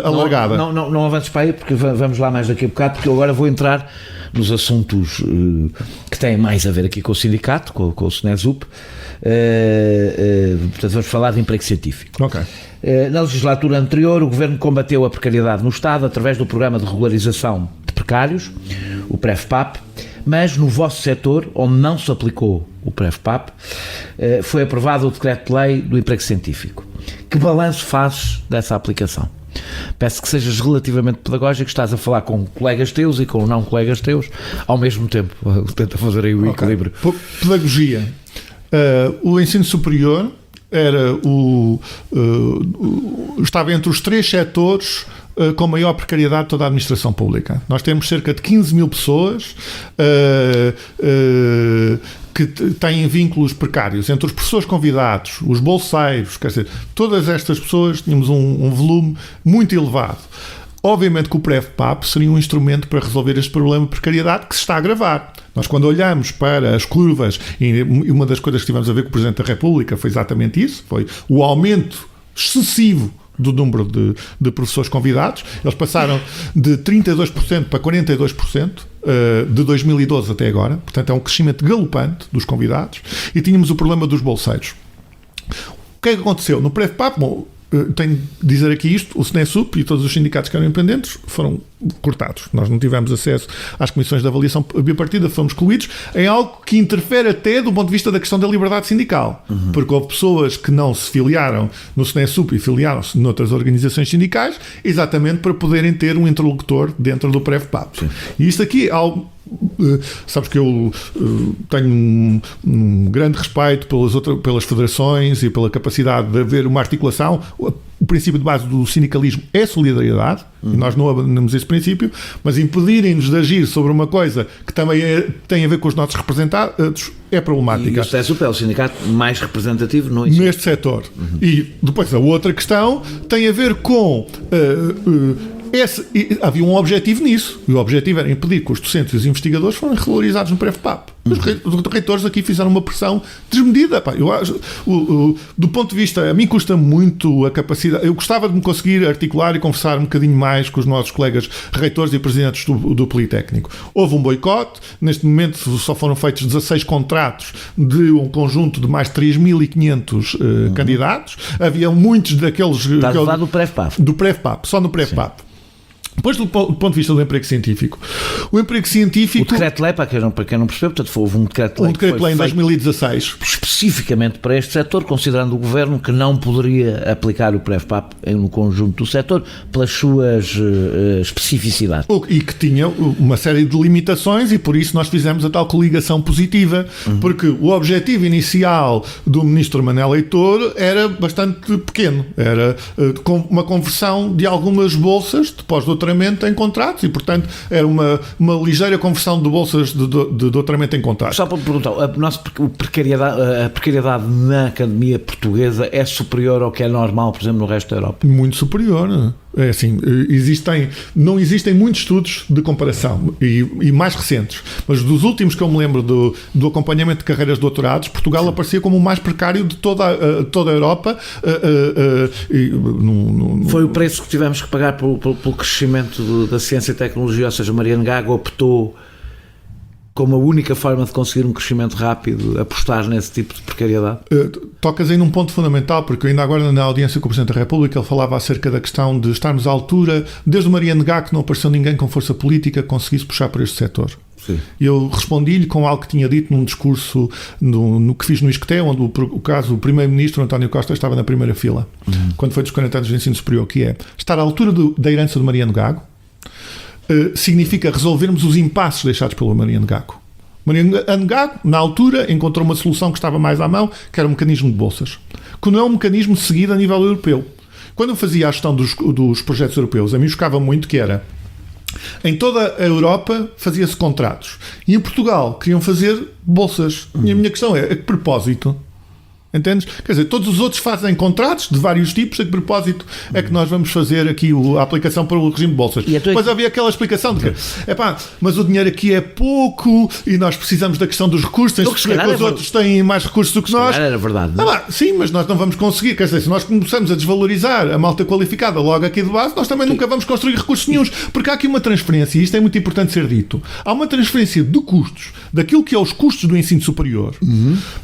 alargada? Não avances para aí, porque vamos lá mais daqui a bocado, porque eu agora vou entrar nos assuntos que têm mais a ver aqui com o sindicato, com o SNESUP. Portanto, vamos falar de emprego científico. Ok. Na legislatura anterior, o Governo combateu a precariedade no Estado através do Programa de Regularização de Precários, o PREV-PAP, mas no vosso setor, onde não se aplicou o PREV-PAP, foi aprovado o Decreto-Lei do Emprego Científico. Que balanço fazes dessa aplicação? Peço que sejas relativamente pedagógico, estás a falar com colegas teus e com não colegas teus ao mesmo tempo. Tenta fazer aí o equilíbrio. Pedagogia. O ensino superior estava entre os 3 setores com maior precariedade de toda a administração pública. Nós temos cerca de 15 mil pessoas que têm vínculos precários entre os professores convidados, os bolseiros, quer dizer, todas estas pessoas tínhamos um volume muito elevado. Obviamente que o PREV-PAP seria um instrumento para resolver este problema de precariedade que se está a agravar. Nós, quando olhamos para as curvas, e uma das coisas que tivemos a ver com o Presidente da República foi exatamente isso, foi o aumento excessivo do número de professores convidados. Eles passaram de 32% para 42% de 2012 até agora. Portanto, é um crescimento galopante dos convidados. E tínhamos o problema dos bolseiros. O que é que aconteceu? No PREV-PAP, bom, tenho de dizer aqui isto, o SNESUP e todos os sindicatos que eram independentes foram cortados. Nós não tivemos acesso às comissões de avaliação bipartida, fomos excluídos em algo que interfere até do ponto de vista da questão da liberdade sindical. Porque houve pessoas que não se filiaram no SNESUP e filiaram-se noutras organizações sindicais exatamente para poderem ter um interlocutor dentro do PREV-PAP. Sim. E isto aqui, sabes que eu tenho um grande respeito pelas federações e pela capacidade de haver uma articulação. O princípio de base do sindicalismo é solidariedade, e nós não abandonamos esse princípio, mas impedirem-nos de agir sobre uma coisa que também tem a ver com os nossos representados é problemática. E o SNESUP é o sindicato mais representativo neste setor. E depois a outra questão tem a ver com... havia um objetivo nisso, e o objetivo era impedir que os docentes e os investigadores fossem regularizados no PREV-PAP. Os reitores aqui fizeram uma pressão desmedida. Pá. Eu acho, do ponto de vista, a mim custa muito a capacidade. Eu gostava de me conseguir articular e conversar um bocadinho mais com os nossos colegas reitores e presidentes do Politécnico. Houve um boicote, neste momento só foram feitos 16 contratos de um conjunto de mais de 3.500 candidatos. Havia muitos daqueles... Está a falar do PREV-PAP. Do PREV-PAP, só no PREV-PAP. Depois, do ponto de vista do emprego científico. O emprego científico... O decreto-lei, para quem não percebeu, portanto, houve um decreto-lei em 2016. Especificamente para este setor, considerando o Governo que não poderia aplicar o PREV-PAP no conjunto do setor, pelas suas especificidades. E que tinha uma série de limitações, e por isso nós fizemos a tal coligação positiva, porque o objetivo inicial do Ministro Manel Heitor era bastante pequeno. Era uma conversão de algumas bolsas de pós-doutoramento em contratos e, portanto, era uma ligeira conversão de bolsas de doutoramento em contratos. Só para perguntar, a precariedade na academia portuguesa é superior ao que é normal, por exemplo, no resto da Europa? Muito superior. É assim, não existem muitos estudos de comparação e mais recentes, mas dos últimos que eu me lembro do acompanhamento de carreiras de doutorados, Portugal aparecia como o mais precário de toda a Europa. Foi o preço que tivemos que pagar pelo crescimento da ciência e tecnologia, ou seja, Mariano Gago optou como a única forma de conseguir um crescimento rápido, apostar nesse tipo de precariedade? Tocas aí num ponto fundamental, porque ainda agora na audiência com o Presidente da República ele falava acerca da questão de estarmos à altura, desde o Mariano Gago que não apareceu ninguém com força política que conseguisse puxar por este setor. Sim. Eu respondi-lhe com algo que tinha dito num discurso no que fiz no Isqueté, onde o Primeiro-Ministro António Costa estava na primeira fila, quando foi dos 40 anos de ensino superior, que é estar à altura da herança do Mariano Gago, significa resolvermos os impasses deixados pelo Mariano Gago. Mariano Gago, na altura, encontrou uma solução que estava mais à mão, que era o mecanismo de bolsas, que não é um mecanismo seguido a nível europeu. Quando eu fazia a gestão dos projetos europeus, a mim chocava muito que era, em toda a Europa fazia-se contratos, e em Portugal queriam fazer bolsas. E a minha questão é, a que propósito? Entendes? Quer dizer, todos os outros fazem contratos de vários tipos, a que propósito é que nós vamos fazer aqui a aplicação para o regime de bolsas? Depois havia aquela explicação de que, mas o dinheiro aqui é pouco e nós precisamos da questão dos recursos, tens que perceber que os outros têm mais recursos do que nós. Era verdade. Sim, mas nós não vamos conseguir. Quer dizer, se nós começamos a desvalorizar a malta qualificada logo aqui de base, nós também nunca vamos construir recursos nenhuns, porque há aqui uma transferência, e isto é muito importante ser dito, há uma transferência de custos, daquilo que é os custos do ensino superior,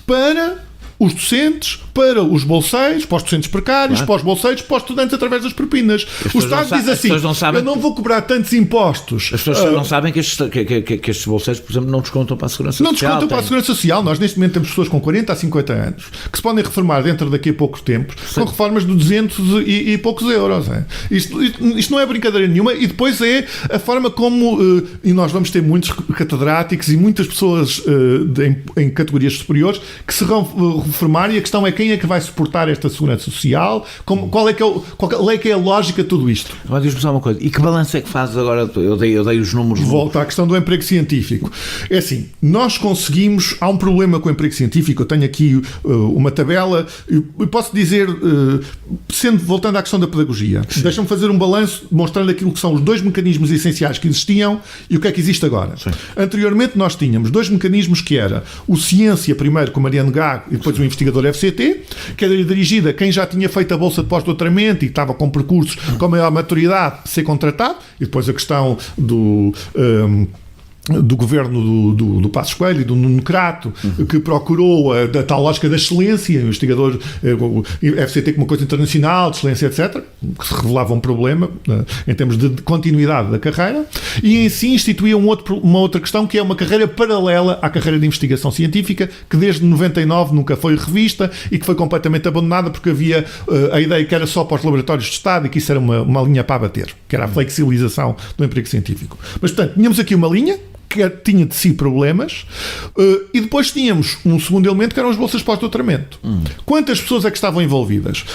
para os docentes, para os bolseiros, para os docentes precários, para os bolseiros, para os estudantes através das propinas. O Estado diz assim, eu não vou cobrar tantos impostos. As pessoas não sabem que estes bolseiros, por exemplo, não descontam para a Segurança Social. Não descontam para a Segurança Social. Nós neste momento temos pessoas com 40 a 50 anos que se podem reformar dentro daqui a pouco tempo, com reformas de 200 e poucos euros. Isto não é brincadeira nenhuma, e depois é a forma como, e nós vamos ter muitos catedráticos e muitas pessoas em categorias superiores que serão reformar, e a questão é quem é que vai suportar esta segurança social, qual é que é a lógica de tudo isto. Agora diz-me só uma coisa, e que balanço é que fazes agora? Eu dei os números. Volta à questão do emprego científico. É assim, nós conseguimos, há um problema com o emprego científico, eu tenho aqui uma tabela, eu posso dizer, voltando à questão da pedagogia, deixa-me fazer um balanço mostrando aquilo que são os dois mecanismos essenciais que existiam e o que é que existe agora. Sim. Anteriormente nós tínhamos dois mecanismos, que era o Ciência, primeiro com Mariano Gago, e depois o investigador FCT, que era dirigida a quem já tinha feito a bolsa de pós-doutoramento e estava com percursos com maior maturidade de ser contratado, e depois a questão do governo do Passos Coelho e do Nuno Crato, que procurou a tal lógica da excelência, o investigador, o FCT como uma coisa internacional, de excelência, etc., que se revelava um problema em termos de continuidade da carreira, e em si instituía uma outra questão, que é uma carreira paralela à carreira de investigação científica, que desde 99 nunca foi revista e que foi completamente abandonada, porque havia a ideia que era só para os laboratórios de Estado e que isso era uma linha para abater, que era a flexibilização do emprego científico. Mas, portanto, tínhamos aqui uma linha que tinha de si problemas, e depois tínhamos um segundo elemento, que eram as bolsas pós-doutoramento. Quantas pessoas é que estavam envolvidas?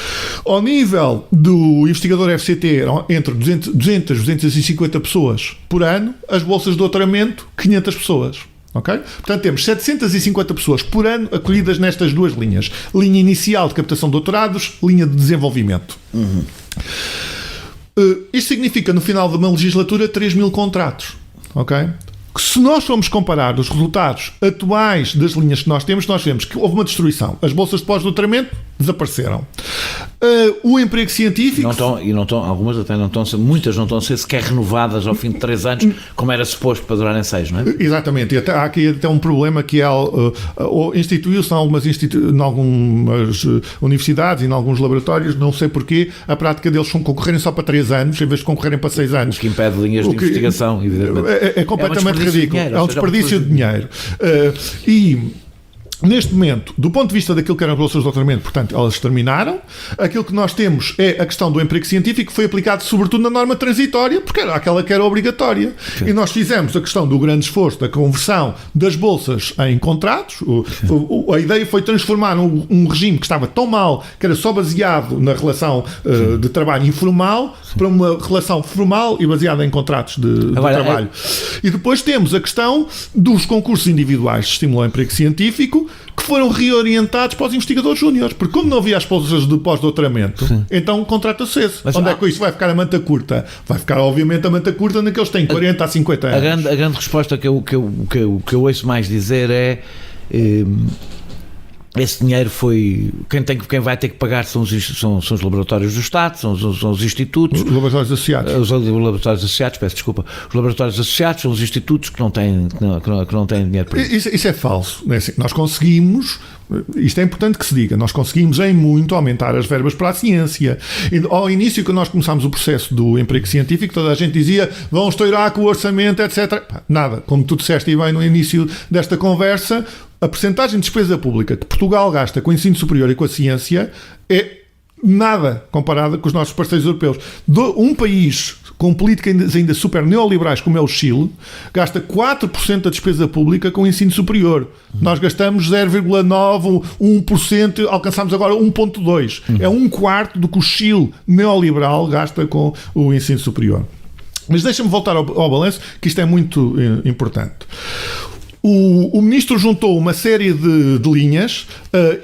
Ao nível do investigador FCT, eram entre 200 e 250 pessoas por ano, as bolsas de doutoramento, 500 pessoas. Okay? Portanto, temos 750 pessoas por ano acolhidas nestas duas linhas. Linha inicial de captação de doutorados, linha de desenvolvimento. Isto significa, no final de uma legislatura, 3.000 contratos. Ok? Se nós formos comparar os resultados atuais das linhas que nós vemos que houve uma destruição. As bolsas de pós-doutoramento desapareceram. O emprego científico... Algumas até não estão, muitas não estão a ser sequer renovadas ao fim de 3 anos, como era suposto para durarem 6, não é? Exatamente. E há aqui até um problema, que é instituiu-se em algumas universidades e em alguns laboratórios, não sei porquê, a prática deles concorrerem só para 3 anos, em vez de concorrerem para 6 anos. O que impede linhas de investigação, evidentemente. É completamente ridículo. É um desperdício de dinheiro. Neste momento, do ponto de vista daquilo que eram as bolsas de doutoramento, portanto, elas terminaram. Aquilo que nós temos é a questão do emprego científico, que foi aplicado sobretudo na norma transitória, porque era aquela que era obrigatória. Sim. E nós fizemos a questão do grande esforço da conversão das bolsas em contratos. A ideia foi transformar um regime que estava tão mal, que era só baseado na relação de trabalho informal, para uma relação formal e baseada em contratos de trabalho. E depois temos a questão dos concursos individuais de estímulo ao emprego científico, que foram reorientados para os investigadores júniores, porque como não havia as bolsas de pós-doutoramento, então contrata-se esse. Onde é que isso vai ficar a manta curta? Vai ficar, obviamente, a manta curta naqueles que têm 40 a 50 anos. A grande resposta que eu ouço mais dizer é... esse dinheiro foi... Quem vai ter que pagar são os laboratórios do Estado, são os institutos. Os laboratórios associados. Os laboratórios associados, peço desculpa. Os laboratórios associados são os institutos que não têm dinheiro para isso. Isso é falso. É assim, nós conseguimos... Isto é importante que se diga. Nós conseguimos em muito aumentar as verbas para a ciência. E ao início, quando nós começámos o processo do emprego científico, toda a gente dizia: vão estourar com o orçamento, etc. Nada. Como tu disseste e bem no início desta conversa, a percentagem de despesa pública que Portugal gasta com o ensino superior e com a ciência é nada comparada com os nossos parceiros europeus. Um país com políticas ainda super neoliberais como é o Chile, gasta 4% da despesa pública com o ensino superior. Nós gastamos 0,9%, 1%, alcançamos agora 1,2%. É 1/4 do que o Chile neoliberal gasta com o ensino superior. Mas deixa-me voltar ao balanço, que isto é muito importante. O ministro juntou uma série de linhas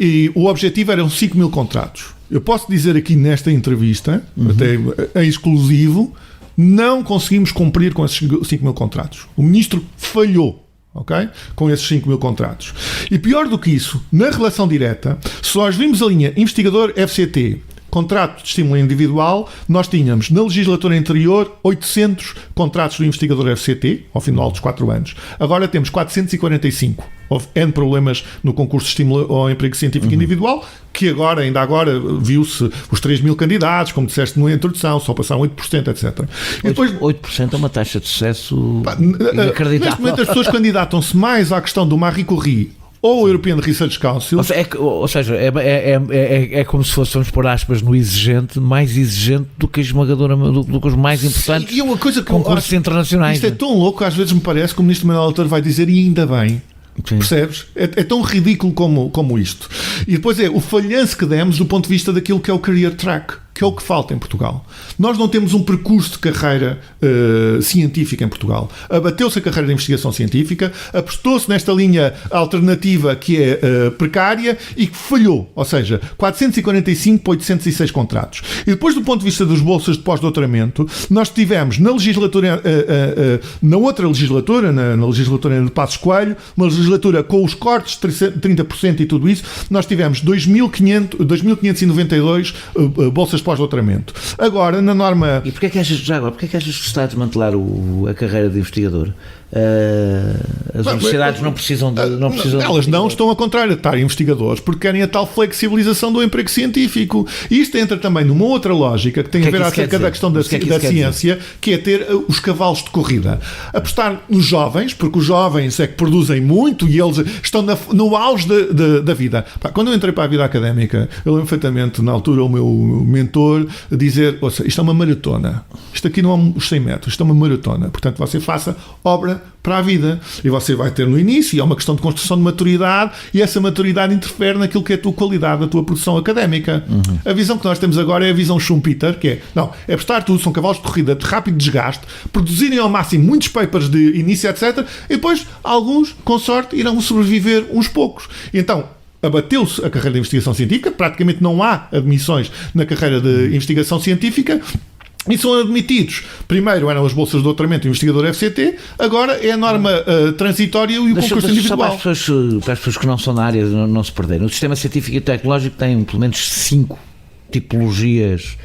e o objetivo eram 5.000 contratos. Eu posso dizer aqui nesta entrevista, até em exclusivo, não conseguimos cumprir com esses 5.000 contratos. O ministro falhou, okay, com esses 5.000 contratos. E pior do que isso, na relação direta, se nós vimos a linha investigador FCT, contrato de estímulo individual, nós tínhamos na legislatura anterior 800 contratos do investigador FCT, ao final dos 4 anos. Agora temos 445. Houve N problemas no concurso de estímulo ao emprego científico individual, que ainda agora viu-se os 3.000 candidatos, como disseste na introdução, só passaram 8%, etc. E depois, 8% é uma taxa de sucesso inacreditável. Neste momento as pessoas candidatam-se mais à questão do Marie Curie ou o European Research Council. Ou seja, é como se fôssemos pôr aspas no exigente, mais exigente do que a esmagadora, do que os mais importantes. Sim, e uma coisa que concursos internacionais. Isto é tão louco que às vezes me parece que o ministro Manuel Doutor vai dizer, e ainda bem, Sim. Percebes? É tão ridículo como isto. E depois o falhanço que demos do ponto de vista daquilo que é o career track, que é o que falta em Portugal. Nós não temos um percurso de carreira científica em Portugal. Abateu-se a carreira de investigação científica, apostou-se nesta linha alternativa que é precária e que falhou. Ou seja, 445 para 806 contratos. E depois, do ponto de vista das bolsas de pós-doutoramento, nós tivemos na legislatura, na outra legislatura, na legislatura de Passos Coelho, uma legislatura com os cortes de 30% e tudo isso, nós tivemos 2.592 bolsas de pós-doutoramento. Agora, na norma... E porquê é que achas que está a desmantelar a carreira de investigador? As universidades não precisam de... Elas não estão a contratar investigadores porque querem a tal flexibilização do emprego científico. E isto entra também numa outra lógica que tem a ver acerca da questão da ciência, que é ter os cavalos de corrida. Apostar nos jovens, porque os jovens é que produzem muito e eles estão no auge da vida. Quando eu entrei para a vida académica, eu lembro perfeitamente, na altura, o meu mentor dizer, ouça, isto é uma maratona. Isto aqui não é uns 100 metros, isto é uma maratona. Portanto, você faça obra para a vida. E você vai ter no início, e é uma questão de construção de maturidade, e essa maturidade interfere naquilo que é a tua qualidade, a tua produção académica. A visão que nós temos agora é a visão Schumpeter, que é prestar tudo, são cavalos de corrida de rápido desgaste, produzirem ao máximo muitos papers de início, etc. E depois, alguns, com sorte, irão sobreviver uns poucos. Então, abateu-se a carreira de investigação científica, praticamente não há admissões na carreira de investigação científica, e são admitidos. Primeiro eram as bolsas de doutoramento do investigador FCT, agora é a norma transitória e o concurso individual. Para as pessoas que não são da área não se perderem, o sistema científico e tecnológico tem pelo menos 5 tipologias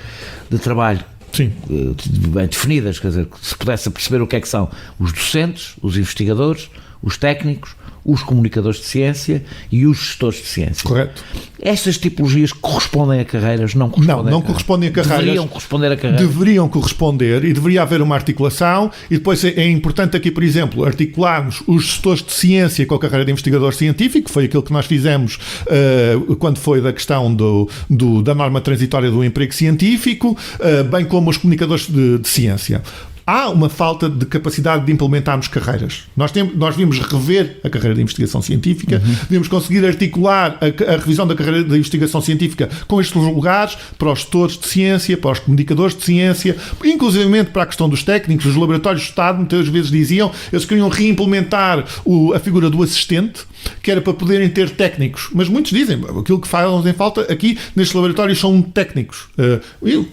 de trabalho. Sim. Bem definidas, quer dizer, que se pudesse perceber o que é que são os docentes, os investigadores, os técnicos, os comunicadores de ciência e os gestores de ciência. Correto. Estas tipologias correspondem a carreiras? Não correspondem? Não correspondem a carreiras. Deveriam corresponder a carreiras? Deveriam corresponder e deveria haver uma articulação, e depois é importante aqui, por exemplo, articularmos os gestores de ciência com a carreira de investigador científico, foi aquilo que nós fizemos quando foi da questão da norma transitória do emprego científico, bem como os comunicadores de ciência. Há uma falta de capacidade de implementarmos carreiras. Nós devíamos rever a carreira de investigação científica, devíamos conseguir articular a revisão da carreira de investigação científica com estes lugares para os gestores de ciência, para os comunicadores de ciência, inclusivamente para a questão dos técnicos. Os laboratórios de Estado muitas vezes diziam, eles queriam reimplementar a figura do assistente, que era para poderem ter técnicos. Mas muitos dizem, aquilo que fazem falta aqui nestes laboratórios são técnicos.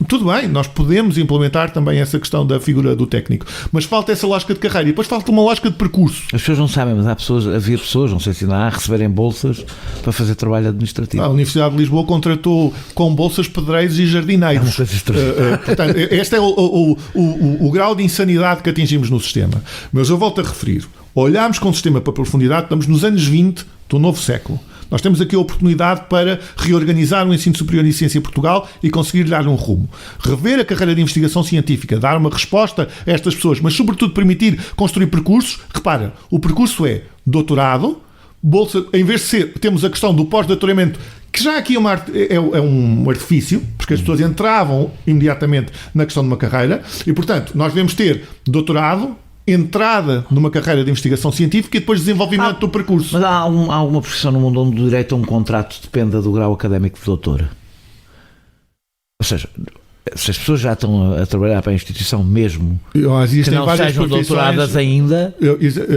Tudo bem, nós podemos implementar também essa questão da figura do técnico, mas falta essa lógica de carreira e depois falta uma lógica de percurso. As pessoas não sabem, mas havia pessoas, não sei se ainda há, a receberem bolsas para fazer trabalho administrativo. A Universidade de Lisboa contratou com bolsas pedreiros e jardineiros. É uma coisa estranha. Portanto, este é o grau de insanidade que atingimos no sistema. Mas eu volto a referir, olharmos com o sistema para profundidade, estamos nos anos 20 do novo século. Nós temos aqui a oportunidade para reorganizar o ensino superior em ciência em Portugal e conseguir dar um rumo. Rever a carreira de investigação científica, dar uma resposta a estas pessoas, mas sobretudo permitir construir percursos. Repara, o percurso é doutorado, bolsa, em vez de ser, temos a questão do pós-doutoramento, que já aqui é um artifício, porque as pessoas entravam imediatamente na questão de uma carreira, e portanto nós devemos ter doutorado, entrada numa carreira de investigação científica e depois desenvolvimento do percurso. Mas há alguma profissão no mundo onde o direito a um contrato dependa do grau académico de doutor? Ou seja, se as pessoas já estão a trabalhar para a instituição mesmo, que não sejam doutoradas ainda...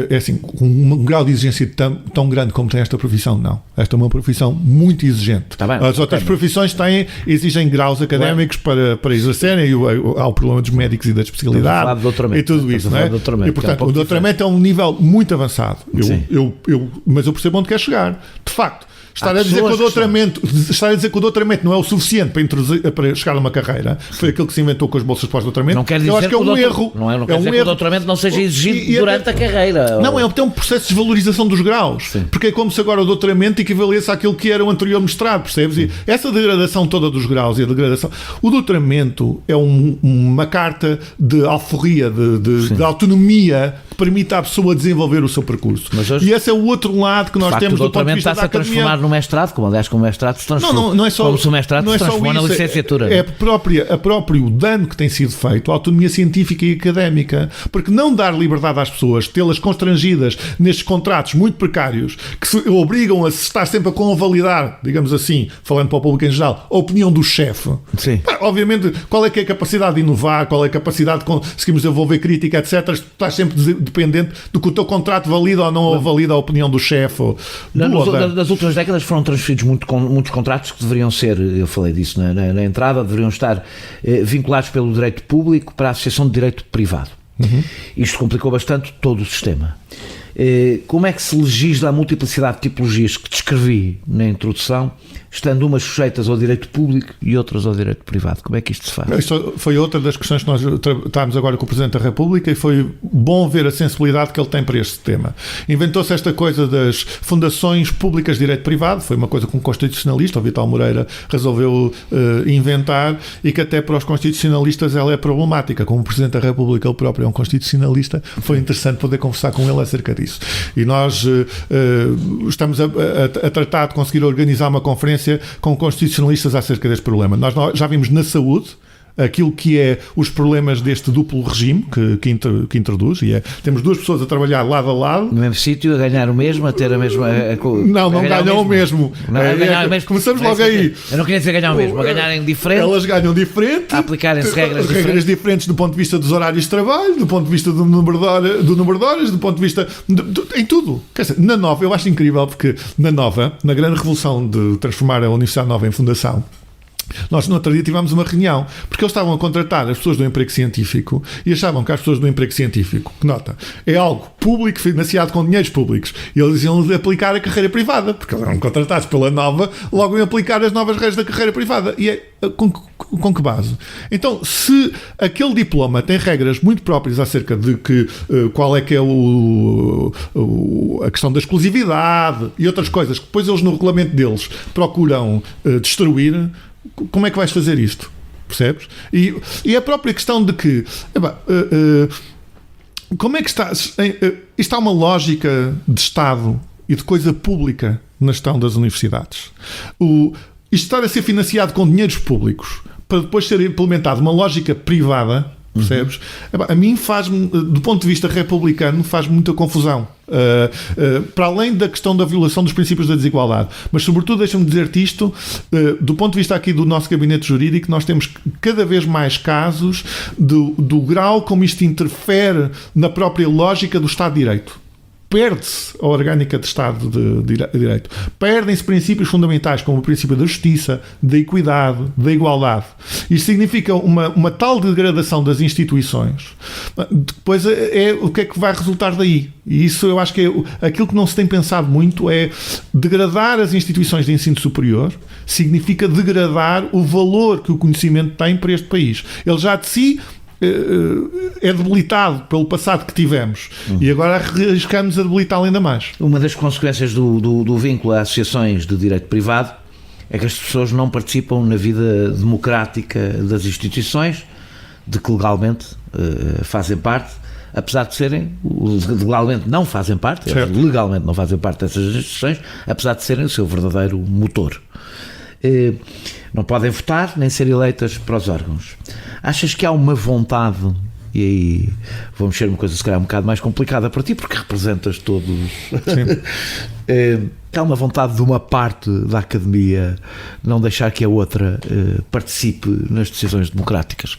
É assim, um grau de exigência tão grande como tem esta profissão, não. Esta é uma profissão muito exigente. Tá bem, as outras profissões exigem graus académicos para exercerem, há o problema dos médicos e da especialidade e tudo isso, não é? E portanto, o doutoramento é um nível muito avançado. Mas eu percebo onde quer chegar. De facto, estar a dizer que o doutoramento não é o suficiente para chegar a uma carreira, foi aquilo que se inventou com as bolsas pós-doutoramento. Não quer dizer, eu acho que é um erro. Não quer dizer que o doutoramento não seja exigido durante a carreira. Não, é um processo de desvalorização dos graus. Sim. Porque é como se agora o doutoramento equivalesse àquilo que era o anterior mestrado, percebes? E essa degradação toda dos graus e a degradação... O doutoramento é uma carta de alforria, de autonomia que permita à pessoa desenvolver o seu percurso. Hoje, e esse é o outro lado que nós temos do ponto de vista da academia. Está-se a transformar no mestrado, como aliás com o mestrado se transformou. Não é só, como se o mestrado se transformou na licenciatura. É a próprio dano que tem sido feito à autonomia científica e académica, porque não dar liberdade às pessoas, tê-las constrangidas nestes contratos muito precários, que se obrigam a estar sempre a convalidar, digamos assim, falando para o público em geral, a opinião do chefe. Sim. Obviamente, qual é que é a capacidade de inovar, qual é a capacidade de conseguirmos desenvolver crítica, etc. Estás sempre dependente do que o teu contrato valida ou não valida a opinião do chefe. Das últimas décadas foram transferidos muitos contratos que deveriam ser, eu falei disso na entrada, deveriam estar vinculados pelo direito público para a Associação de Direito Privado. Isto complicou bastante todo o sistema. Como é que se legisla a multiplicidade de tipologias que descrevi na introdução, estando umas sujeitas ao direito público e outras ao direito privado? Como é que isto se faz? Isto foi outra das questões que nós tratámos agora com o Presidente da República e foi bom ver a sensibilidade que ele tem para este tema. Inventou-se esta coisa das fundações públicas de direito privado, foi uma coisa que um constitucionalista, o Vital Moreira, resolveu inventar e que até para os constitucionalistas ela é problemática. Como o Presidente da República, ele próprio é um constitucionalista, foi interessante poder conversar com ele acerca disso. E nós estamos a tratar de conseguir organizar uma conferência com constitucionalistas acerca deste problema. Nós já vimos na saúde aquilo que é os problemas deste duplo regime que introduz, e temos duas pessoas a trabalhar lado a lado. No mesmo sítio, a ganhar o mesmo, a ter a mesma... Não ganham o mesmo. Começamos logo aí. Eu não queria dizer ganhar o mesmo, a ganharem diferente. Elas ganham diferente. A aplicarem-se regras diferentes do ponto de vista dos horários de trabalho, do ponto de vista do número de horas, do ponto de vista... em tudo. Quer dizer, na Nova, eu acho incrível, porque na Nova, na grande revolução de transformar a Universidade Nova em fundação, nós no outro dia tivemos uma reunião, porque eles estavam a contratar as pessoas do emprego científico e achavam que as pessoas do emprego científico, que nota, é algo público, financiado com dinheiros públicos, e eles iam aplicar a carreira privada, porque eles eram contratados pela Nova, logo iam aplicar as novas regras da carreira privada. E é com que base? Então, se aquele diploma tem regras muito próprias acerca de que qual é que é a questão da exclusividade e outras coisas que depois eles no regulamento deles procuram destruir, como é que vais fazer isto? Percebes? E a própria questão de que como é que isto há uma lógica de Estado e de coisa pública na gestão das universidades. Isto estar a ser financiado com dinheiros públicos para depois ser implementado uma lógica privada, percebes? A mim faz-me, do ponto de vista republicano, faz muita confusão. Para além da questão da violação dos princípios da desigualdade, mas sobretudo deixa-me dizer-te isto, do ponto de vista aqui do nosso gabinete jurídico, nós temos cada vez mais casos do grau como isto interfere na própria lógica do Estado de Direito. Perde-se a orgânica de Estado de Direito. Perdem-se princípios fundamentais como o princípio da justiça, da equidade, da igualdade. Isto significa uma tal degradação das instituições. Depois o que é que vai resultar daí? E isso eu acho que é aquilo que não se tem pensado muito, é degradar as instituições de ensino superior, significa degradar o valor que o conhecimento tem para este país. Ele já de si é debilitado pelo passado que tivemos e agora arriscamos a debilitá-lo ainda mais. Uma das consequências do vínculo a associações de direito privado é que as pessoas não participam na vida democrática das instituições de que legalmente fazem parte, apesar de serem, legalmente não fazem parte, legalmente não fazem parte dessas instituições, apesar de serem o seu verdadeiro motor. Não podem votar nem ser eleitas para os órgãos. Achas que há uma vontade, e aí vou mexer uma coisa se calhar um bocado mais complicada para ti, porque representas todos, há uma vontade de uma parte da academia não deixar que a outra participe nas decisões democráticas?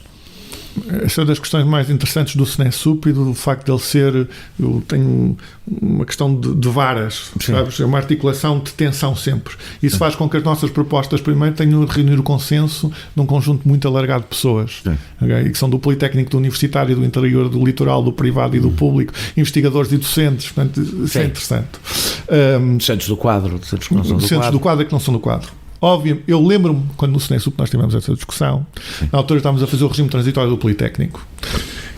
Essa é das questões mais interessantes do SNESUP e do facto de ele ser, eu tenho uma questão de varas, sabes? É uma articulação de tensão sempre. Isso faz com que as nossas propostas primeiro tenham de reunir o consenso de um conjunto muito alargado de pessoas, okay? Que são do Politécnico, do Universitário, do interior, do litoral, do privado e do público, investigadores e docentes. Portanto, isso é interessante. Docentes do quadro, docentes que não são do docentes do quadro que não são do quadro. Óbvio, eu lembro-me quando no SNESUP nós tivemos essa discussão. Na altura estávamos a fazer o regime transitório do Politécnico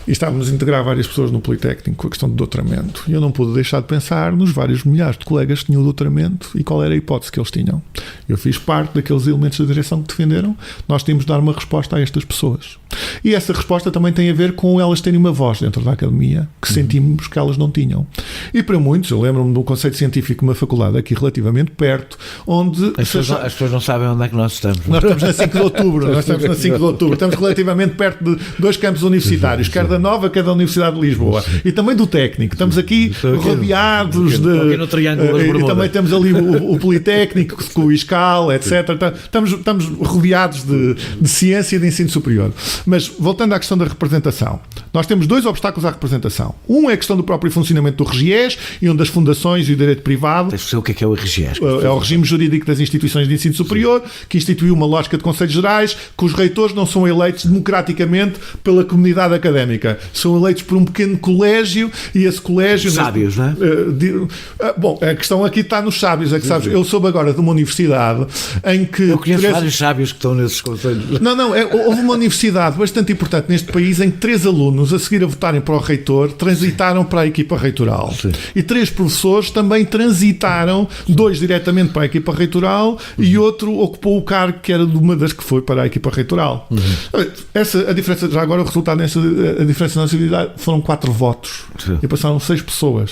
E estávamos a integrar várias pessoas no Politécnico com a questão do doutoramento. E eu não pude deixar de pensar nos vários milhares de colegas que tinham o doutoramento e qual era a hipótese que eles tinham. Eu fiz parte daqueles elementos da direção que defenderam. Nós temos de dar uma resposta a estas pessoas. E essa resposta também tem a ver com elas terem uma voz dentro da academia que sentimos que elas não tinham. E para muitos, eu lembro-me de um conceito científico de uma faculdade aqui relativamente perto, onde... As pessoas não sabem onde é que nós estamos. Nós estamos na 5 de outubro. Estamos relativamente perto de 2 campos universitários, quer da Nova, quer da Universidade de Lisboa. E também do Técnico. Estamos aqui rodeados de... no Triângulo das Bermudas. E também temos ali o Politécnico, com o ISCAL, etc. Estamos rodeados de ciência e de ensino superior. Mas, voltando à questão da representação, nós temos 2 obstáculos à representação. Um é a questão do próprio funcionamento do RGES e onde as fundações e o direito privado... Tens de saber o que é o RGES. É o regime jurídico das instituições de ensino superior, que instituiu uma lógica de conselhos gerais, que os reitores não são eleitos democraticamente pela comunidade académica. São eleitos por um pequeno colégio e esse colégio... Sábios, não é? Bom, a questão aqui está nos sábios. É que, sabes, eu soube agora de uma universidade em que... Eu conheço vários sábios que estão nesses conselhos. Houve uma universidade bastante importante neste país em que 3 alunos, a seguir a votarem para o reitor, transitaram para a equipa reitoral. Sim. E 3 professores também transitaram, 2 diretamente para a equipa reitoral e outro ocupou o cargo que era de uma das que foi para a equipa reitoral. A diferença, já agora o resultado a diferença na nacionalidade foram 4 votos. Sim. E passaram 6 pessoas.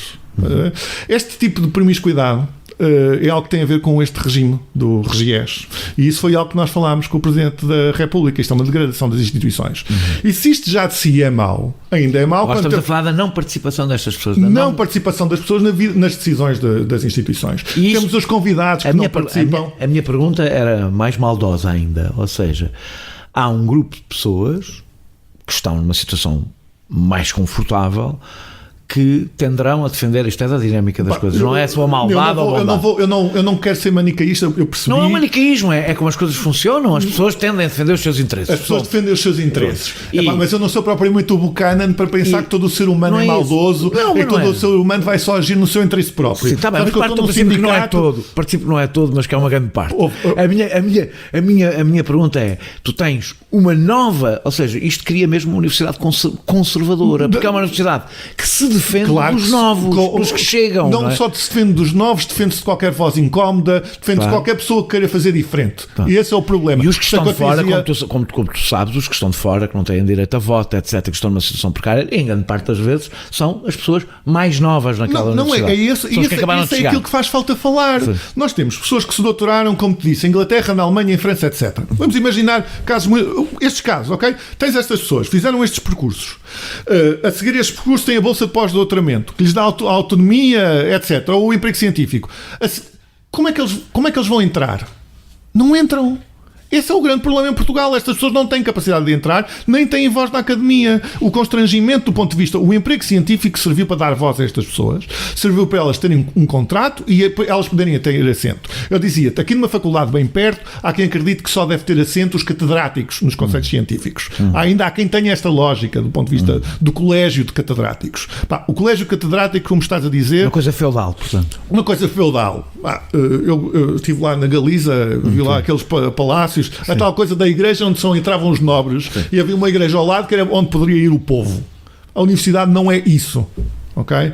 Este tipo de promiscuidade é algo que tem a ver com este regime do RGES. E isso foi algo que nós falámos com o Presidente da República. Isto é uma degradação das instituições. E se isto já de si é mau, ainda é mau... Agora estamos a falar da não participação destas pessoas. Não participação das pessoas nas decisões das instituições. E temos os convidados que não participam. A minha pergunta era mais maldosa ainda. Ou seja, há um grupo de pessoas que estão numa situação mais confortável que tenderão a defender isto é da dinâmica das coisas, não é só a maldade ou bondade. Eu não quero ser manicaísta, eu percebi... Não é um manicaísmo, é como as coisas funcionam, as pessoas tendem a defender os seus interesses. As pessoas defendem os seus interesses. Mas eu não sou propriamente o Buchanan para pensar que todo o ser humano é maldoso e que todo o ser humano vai só agir no seu interesse próprio. Sim, está bem, mas parte do princípio que não é todo, participo não é todo, mas que é uma grande parte. A minha pergunta é, tu tens uma nova, ou seja, isto cria mesmo uma universidade conservadora, porque é uma universidade que se defende dos novos, dos que chegam. Não só se defende dos novos, defende-se de qualquer voz incómoda, defende-se de qualquer pessoa que queira fazer diferente. E esse é o problema. E os que estão de fora, como tu sabes, os que estão de fora, que não têm direito a voto, etc., que estão numa situação precária, em grande parte das vezes, são as pessoas mais novas naquela universidade. Isso é aquilo que faz falta falar. Sim. Nós temos pessoas que se doutoraram, como te disse, em Inglaterra, na Alemanha, em França, etc. Vamos imaginar estes casos, ok? Tens estas pessoas, fizeram estes percursos. A seguir estes percursos têm a bolsa de pós-doutoramento, que lhes dá autonomia, etc. Ou o emprego científico. Como é que eles vão entrar? Não entram. Esse é o grande problema em Portugal. Estas pessoas não têm capacidade de entrar, nem têm voz na academia. O constrangimento do ponto de vista... O emprego científico serviu para dar voz a estas pessoas, serviu para elas terem um contrato e elas poderem ter assento. Eu dizia-te, aqui numa faculdade bem perto, há quem acredite que só deve ter assento os catedráticos nos conceitos científicos. Ainda há quem tenha esta lógica do ponto de vista do colégio de catedráticos. O colégio catedrático, como estás a dizer... Uma coisa feudal, portanto. Uma coisa feudal. Eu estive lá na Galiza, vi lá aqueles palácios. Sim. A tal coisa da igreja onde entravam os nobres. Sim. E havia uma igreja ao lado que era onde poderia ir o povo. A universidade não é isso. Okay?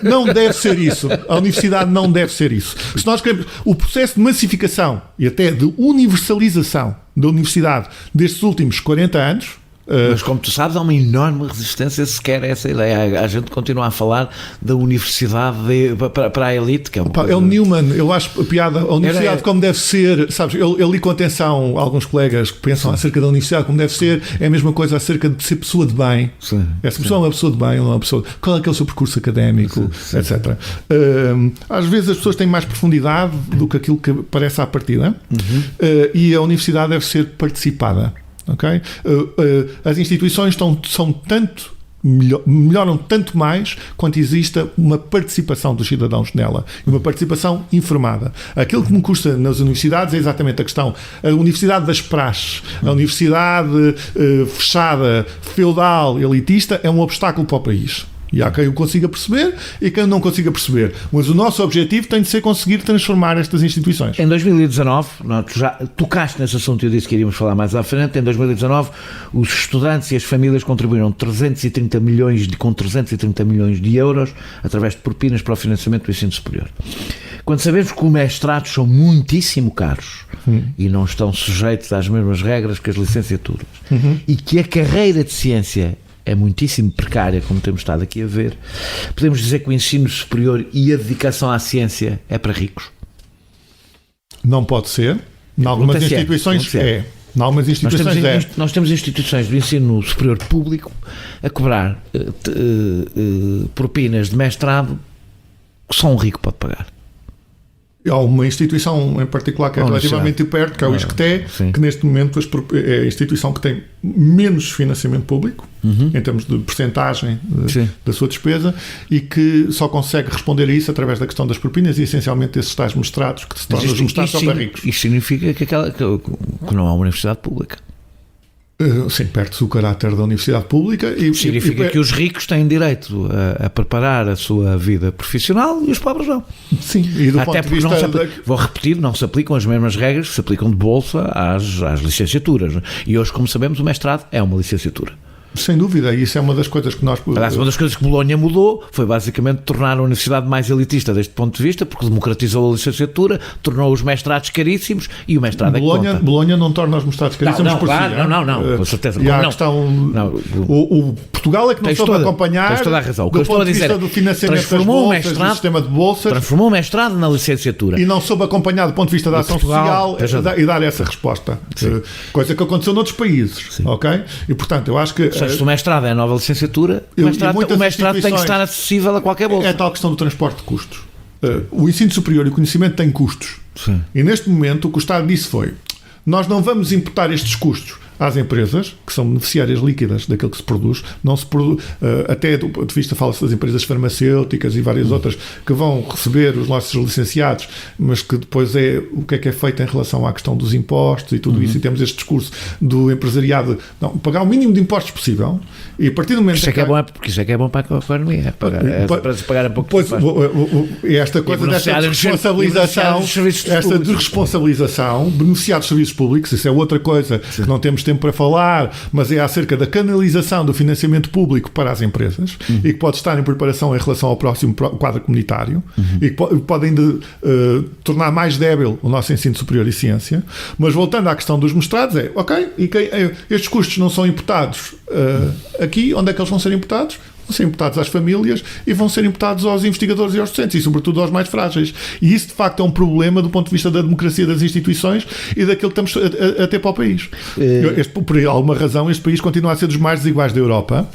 Não deve ser isso. A universidade não deve ser isso. Se nós queremos o processo de massificação e até de universalização da universidade destes últimos 40 anos. Mas como tu sabes, há uma enorme resistência sequer a essa ideia. A gente continua a falar da universidade para a elite, que é uma coisa... É o Newman, eu acho a piada, a universidade como deve ser, sabes, eu li com atenção alguns colegas que pensam acerca da universidade como deve ser, é a mesma coisa acerca de ser pessoa de bem. Sim. Essa pessoa é uma pessoa de bem, não é uma pessoa... Qual é que é o seu percurso académico, etc. Às vezes as pessoas têm mais profundidade do que aquilo que parece à partida, e a universidade deve ser participada. Okay? As instituições melhoram tanto mais quanto exista uma participação dos cidadãos nela, uma participação informada. Aquilo que me custa nas universidades é exatamente a questão. A universidade das praxes, a universidade fechada, feudal, elitista, é um obstáculo para o país. E há quem o consiga perceber e quem não consiga perceber. Mas o nosso objetivo tem de ser conseguir transformar estas instituições. Em 2019, tu já tocaste nesse assunto e eu disse que iríamos falar mais à frente. Em 2019, os estudantes e as famílias contribuíram com 330 milhões de euros através de propinas para o financiamento do ensino superior. Quando sabemos que os mestrados são muitíssimo caros e não estão sujeitos às mesmas regras que as licenciaturas e que a carreira de ciência é muitíssimo precária, como temos estado aqui a ver, podemos dizer que o ensino superior e a dedicação à ciência é para ricos? Não pode ser. Em algumas instituições é. Em algumas instituições nós temos instituições do ensino superior público a cobrar propinas de mestrado que só um rico pode pagar. Há uma instituição em particular que é relativamente perto, que é o ISCTE, que neste momento é a instituição que tem menos financiamento público, em termos de percentagem da sua despesa, e que só consegue responder a isso através da questão das propinas e essencialmente desses tais mestrados que se tornam os mestrados só para ricos. Isto significa que não há uma universidade pública. Sim, perde-se o caráter da universidade pública. Significa que os ricos têm direito a preparar a sua vida profissional e os pobres não. Sim, e do até ponto de vista vou repetir, não se aplicam as mesmas regras que se aplicam de bolsa às licenciaturas. E hoje, como sabemos, o mestrado é uma licenciatura. Sem dúvida, isso é uma das coisas que nós... Aliás, uma das coisas que Bolonha mudou foi basicamente tornar a universidade mais elitista deste ponto de vista, porque democratizou a licenciatura, tornou os mestrados caríssimos e o mestrado Bolonha não torna os mestrados caríssimos por si. Não, com certeza. E a questão... O Portugal é que não soube acompanhar. Tens toda a razão. O que do eu estou ponto a dizer de vista do financiamento das bolsas, do sistema de bolsas. Transformou o mestrado na licenciatura. E não soube acompanhar do ponto de vista da ação social e dar essa resposta. Coisa que aconteceu noutros países. Ok? E, portanto, eu acho que... Se o mestrado é a nova licenciatura, o mestrado tem que estar acessível a qualquer bolsa. É a tal questão do transporte de custos. O ensino superior e o conhecimento têm custos. Sim. E neste momento o que o Estado disse foi: nós não vamos imputar estes custos às empresas, que são beneficiárias líquidas daquilo que se produz, não se produz, até do ponto de vista, fala-se das empresas farmacêuticas e várias outras que vão receber os nossos licenciados, mas que depois o que é feito em relação à questão dos impostos e tudo isso, e temos este discurso do empresariado, não, pagar o mínimo de impostos possível, e a partir do momento... Isso é que é bom para a economia, para se pagar um pouco de impostos. Esta coisa desta desresponsabilização, beneficiar dos serviços públicos, isso é outra coisa que não temos tempo para falar, mas é acerca da canalização do financiamento público para as empresas e que pode estar em preparação em relação ao próximo quadro comunitário e que podem tornar mais débil o nosso ensino superior e ciência. Mas voltando à questão dos mestrados, estes custos não são imputados aqui, onde é que eles vão ser imputados? Vão ser imputados às famílias e vão ser imputados aos investigadores e aos docentes, e sobretudo aos mais frágeis. E isso de facto é um problema do ponto de vista da democracia das instituições e daquilo que estamos a ter para o país. Por alguma razão este país continua a ser dos mais desiguais da Europa,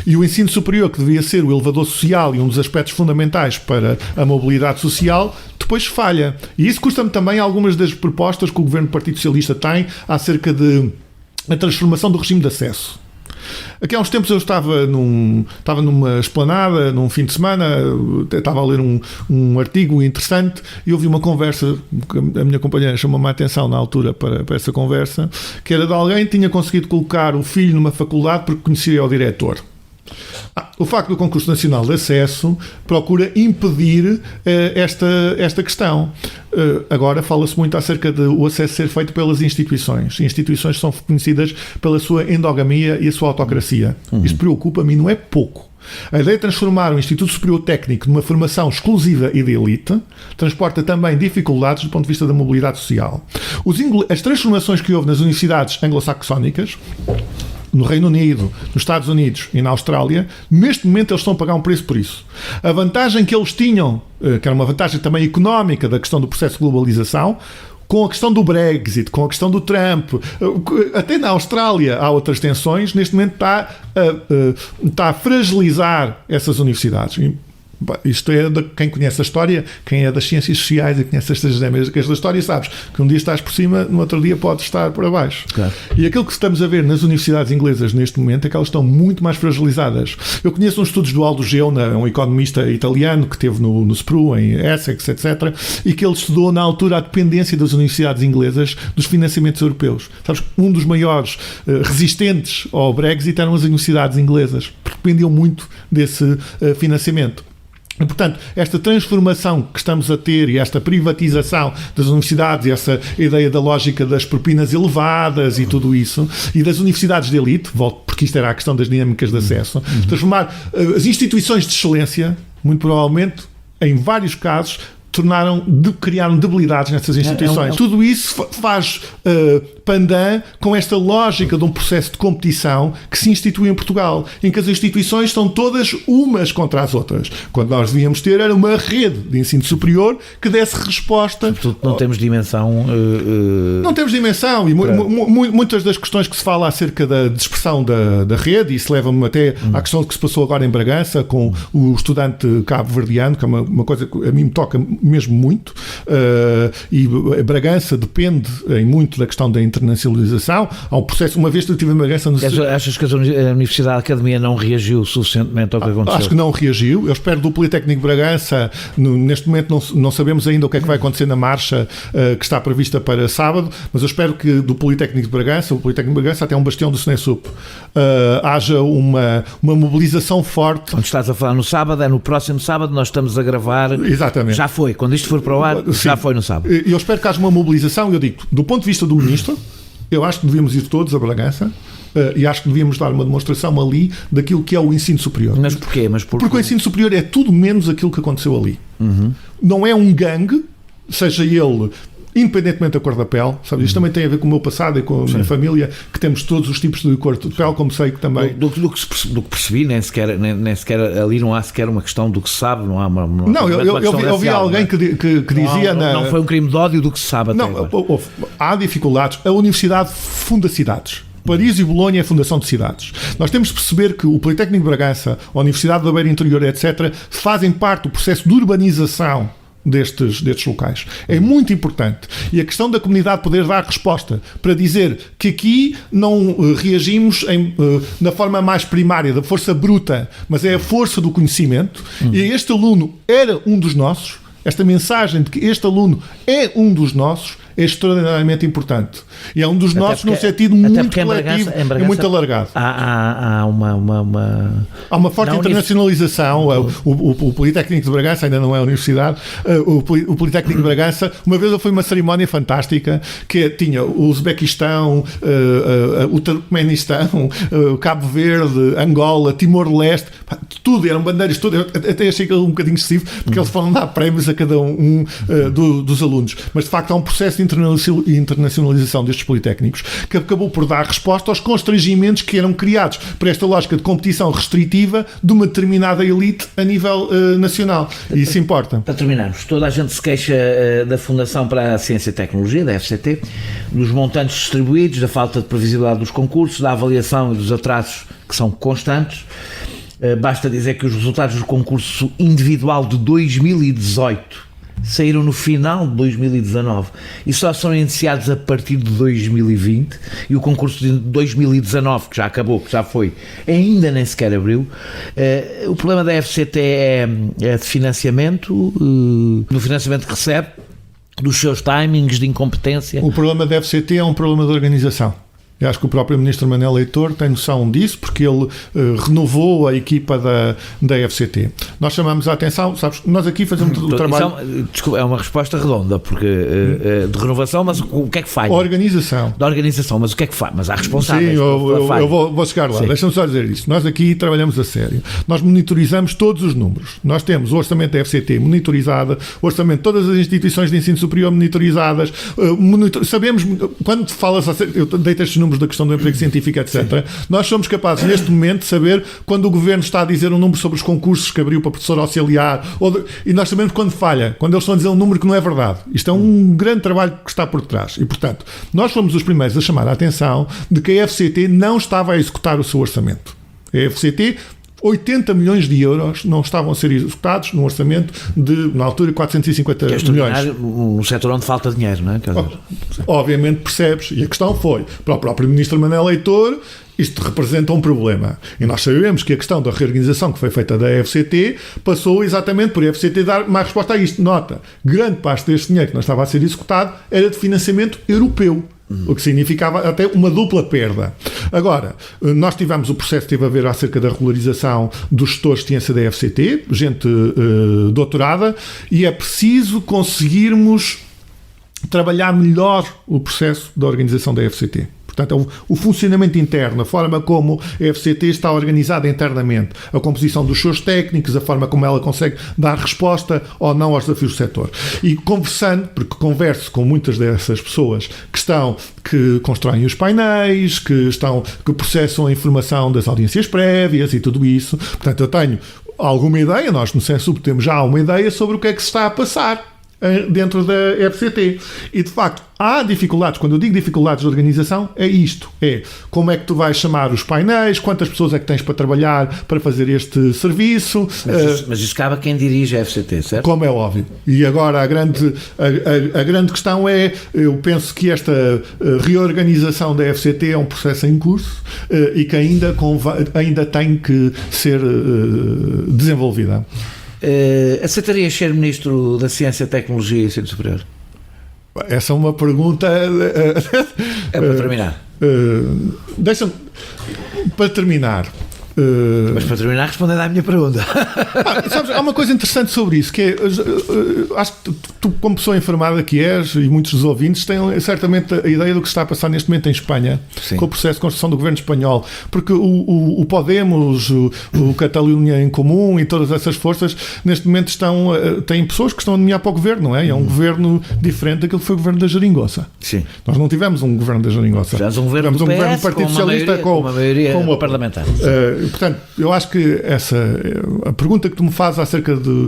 e o ensino superior, que devia ser o elevador social e um dos aspectos fundamentais para a mobilidade social, depois falha. E isso custa-me também algumas das propostas que o governo do Partido Socialista tem acerca de a transformação do regime de acesso. Aqui há uns tempos eu estava numa esplanada, num fim de semana, estava a ler um artigo interessante e ouvi uma conversa, a minha companheira chamou-me a atenção na altura para essa conversa, que era de alguém que tinha conseguido colocar o filho numa faculdade porque conhecia o diretor. O facto do concurso nacional de acesso procura impedir esta questão. Agora fala-se muito acerca do acesso ser feito pelas instituições. Instituições são conhecidas pela sua endogamia e a sua autocracia. Isto preocupa-me, não é pouco. A ideia de transformar o Instituto Superior Técnico numa formação exclusiva e de elite transporta também dificuldades do ponto de vista da mobilidade social. As transformações que houve nas universidades anglo-saxónicas, no Reino Unido, nos Estados Unidos e na Austrália, neste momento eles estão a pagar um preço por isso. A vantagem que eles tinham, que era uma vantagem também económica da questão do processo de globalização, com a questão do Brexit, com a questão do Trump, até na Austrália há outras tensões, neste momento está a fragilizar essas universidades. Isto é de quem conhece a história, quem é das ciências sociais e conhece estas dinâmicas da história, sabes que um dia estás por cima, no outro dia podes estar por abaixo. Claro. E aquilo que estamos a ver nas universidades inglesas neste momento é que elas estão muito mais fragilizadas. Eu conheço uns estudos do Aldo Geuna, um economista italiano que esteve no SPRU, em Essex, etc., e que ele estudou na altura a dependência das universidades inglesas dos financiamentos europeus. Sabes, um dos maiores resistentes ao Brexit eram as universidades inglesas, porque dependiam muito desse financiamento. E, portanto, esta transformação que estamos a ter e esta privatização das universidades e essa ideia da lógica das propinas elevadas e tudo isso, e das universidades de elite, volto porque isto era a questão das dinâmicas de acesso, transformar as instituições de excelência, muito provavelmente, em vários casos, criaram debilidades nessas instituições. Tudo isso faz pandan com esta lógica de um processo de competição que se institui em Portugal, em que as instituições são todas umas contra as outras. Quando nós devíamos ter era uma rede de ensino superior que desse resposta. Sobretudo não temos dimensão. Não temos dimensão e muitas das questões que se fala acerca da dispersão da rede, e isso leva-me até à questão que se passou agora em Bragança com o estudante cabo-verdiano, que é uma coisa que a mim me toca mesmo muito, e Bragança depende em muito da questão da internacionalização. Há um processo, uma vez que eu estive em Bragança... Achas que a Universidade da Academia não reagiu suficientemente ao que aconteceu? Acho que não reagiu. Eu espero do Politécnico de Bragança, neste momento não sabemos ainda o que é que vai acontecer na marcha que está prevista para sábado, mas eu espero que do Politécnico de Bragança, o Politécnico de Bragança até um bastião do SNESUP, haja uma mobilização forte. Quando estás a falar no sábado, é no próximo sábado, nós estamos a gravar. Exatamente. Já foi. Quando isto for para o ar, já foi no sábado. Eu espero que haja uma mobilização. Eu digo, do ponto de vista do Ministro, eu acho que devíamos ir todos a Bragança e acho que devíamos dar uma demonstração ali daquilo que é o ensino superior. Mas porquê? Porque o ensino superior é tudo menos aquilo que aconteceu ali. Não é um gangue, seja ele... independentemente da cor da pele, sabe? Isto também tem a ver com o meu passado e com a minha família, que temos todos os tipos de cor de pele, como sei que também... Do que percebi, nem sequer ali não há sequer uma questão do que se sabe, não há uma... Não, eu vi alguém que dizia... Não foi um crime de ódio do que se sabe até agora. Há dificuldades. A universidade funda cidades. Paris e Bolonha é a fundação de cidades. Nós temos de perceber que o Politécnico de Bragança, a Universidade da Beira Interior, etc., fazem parte do processo de urbanização destes locais. É muito importante. E a questão da comunidade poder dar resposta para dizer que aqui não reagimos na forma mais primária, da força bruta, mas é a força do conhecimento. E este aluno era um dos nossos. Esta mensagem de que este aluno é um dos nossos é extraordinariamente importante. E é um dos nossos num sentido muito coletivo e muito alargado. Há uma forte internacionalização. O Politécnico de Bragança ainda não é a universidade. O Politécnico de Bragança, uma vez foi uma cerimónia fantástica que tinha o Uzbequistão, o Turcomenistão, o Cabo Verde, Angola, Timor-Leste, tudo, eram bandeiras, tudo. Eu até achei que era um bocadinho excessivo, porque eles foram dar prémios a cada um dos alunos. Mas de facto há um processo de internacionalização destes politécnicos que acabou por dar resposta aos constrangimentos que eram criados por esta lógica de competição restritiva de uma determinada elite a nível nacional. E isso importa. Para terminarmos, toda a gente se queixa da Fundação para a Ciência e Tecnologia, da FCT, dos montantes distribuídos, da falta de previsibilidade dos concursos, da avaliação e dos atrasos que são constantes. Basta dizer que os resultados do concurso individual de 2018 saíram no final de 2019 e só são iniciados a partir de 2020, e o concurso de 2019, que já acabou, que já foi, ainda nem sequer abriu. O problema da FCT é de financiamento, do financiamento que recebe, dos seus timings, de incompetência. O problema da FCT é um problema de organização. Eu acho que o próprio Ministro Manel Leitor tem noção disso, porque ele renovou a equipa da FCT. Nós chamamos a atenção, sabes, nós aqui fazemos o trabalho... Desculpa, é uma resposta redonda, porque de renovação, mas o que é que falha? Organização. Da organização, mas o que é que falha? Mas há responsáveis. Sim, eu vou chegar lá. Deixa-me só dizer isso. Nós aqui trabalhamos a sério. Nós monitorizamos todos os números. Nós temos o orçamento da FCT monitorizado, o orçamento de todas as instituições de ensino superior monitorizadas. Sabemos, quando falas, eu deito estes números da questão do emprego científico, etc. Nós somos capazes, neste momento, de saber quando o Governo está a dizer um número sobre os concursos que abriu para professor auxiliar, e nós sabemos quando falha, quando eles estão a dizer um número que não é verdade. Isto é um grande trabalho que está por trás. E, portanto, nós fomos os primeiros a chamar a atenção de que a FCT não estava a executar o seu orçamento. A FCT 80 milhões de euros não estavam a ser executados num orçamento de, na altura, 450 milhões. Um setor onde falta dinheiro, não é? Obviamente percebes, e a questão foi, para o próprio Ministro Manel Heitor, isto representa um problema. E nós sabemos que a questão da reorganização que foi feita da FCT passou exatamente por a FCT dar mais resposta a isto. Nota, grande parte deste dinheiro que não estava a ser executado era de financiamento europeu. O que significava até uma dupla perda. Agora, nós tivemos o processo que teve a ver acerca da regularização dos gestores de ciência da FCT, gente doutorada, e é preciso conseguirmos trabalhar melhor o processo da organização da FCT. Portanto, o funcionamento interno, a forma como a FCT está organizada internamente, a composição dos seus técnicos, a forma como ela consegue dar resposta ou não aos desafios do setor. E conversando, porque converso com muitas dessas pessoas que constroem os painéis, que processam a informação das audiências prévias e tudo isso. Portanto, eu tenho alguma ideia, nós no Censub temos já uma ideia sobre o que é que se está a passar dentro da FCT. E, de facto, há dificuldades. Quando eu digo dificuldades de organização, é isto. É como é que tu vais chamar os painéis, quantas pessoas é que tens para trabalhar para fazer este serviço. Mas isso cabe a quem dirige a FCT, certo? Como é óbvio. E agora a grande questão é, eu penso que esta reorganização da FCT é um processo em curso e que ainda tem que ser desenvolvida. Aceitarias ser Ministro da Ciência, Tecnologia e Ensino Superior? Essa é uma pergunta... É para terminar. Deixa-me... Para terminar... Mas para terminar, respondendo à minha pergunta. Sabes, há uma coisa interessante sobre isso, que é, acho que tu, como pessoa informada que és, e muitos dos ouvintes, têm certamente a ideia do que está a passar neste momento em Espanha, sim, com o processo de construção do governo espanhol, porque o Podemos, o Catalunha em Comum e todas essas forças, neste momento têm pessoas que estão a nomear para o governo, não é? É um governo diferente daquele que foi o governo da Geringonça. Sim. Nós não tivemos um governo da Geringonça. Tivemos um governo do Partido Socialista com uma maioria parlamentar. Portanto, eu acho que a pergunta que tu me fazes acerca de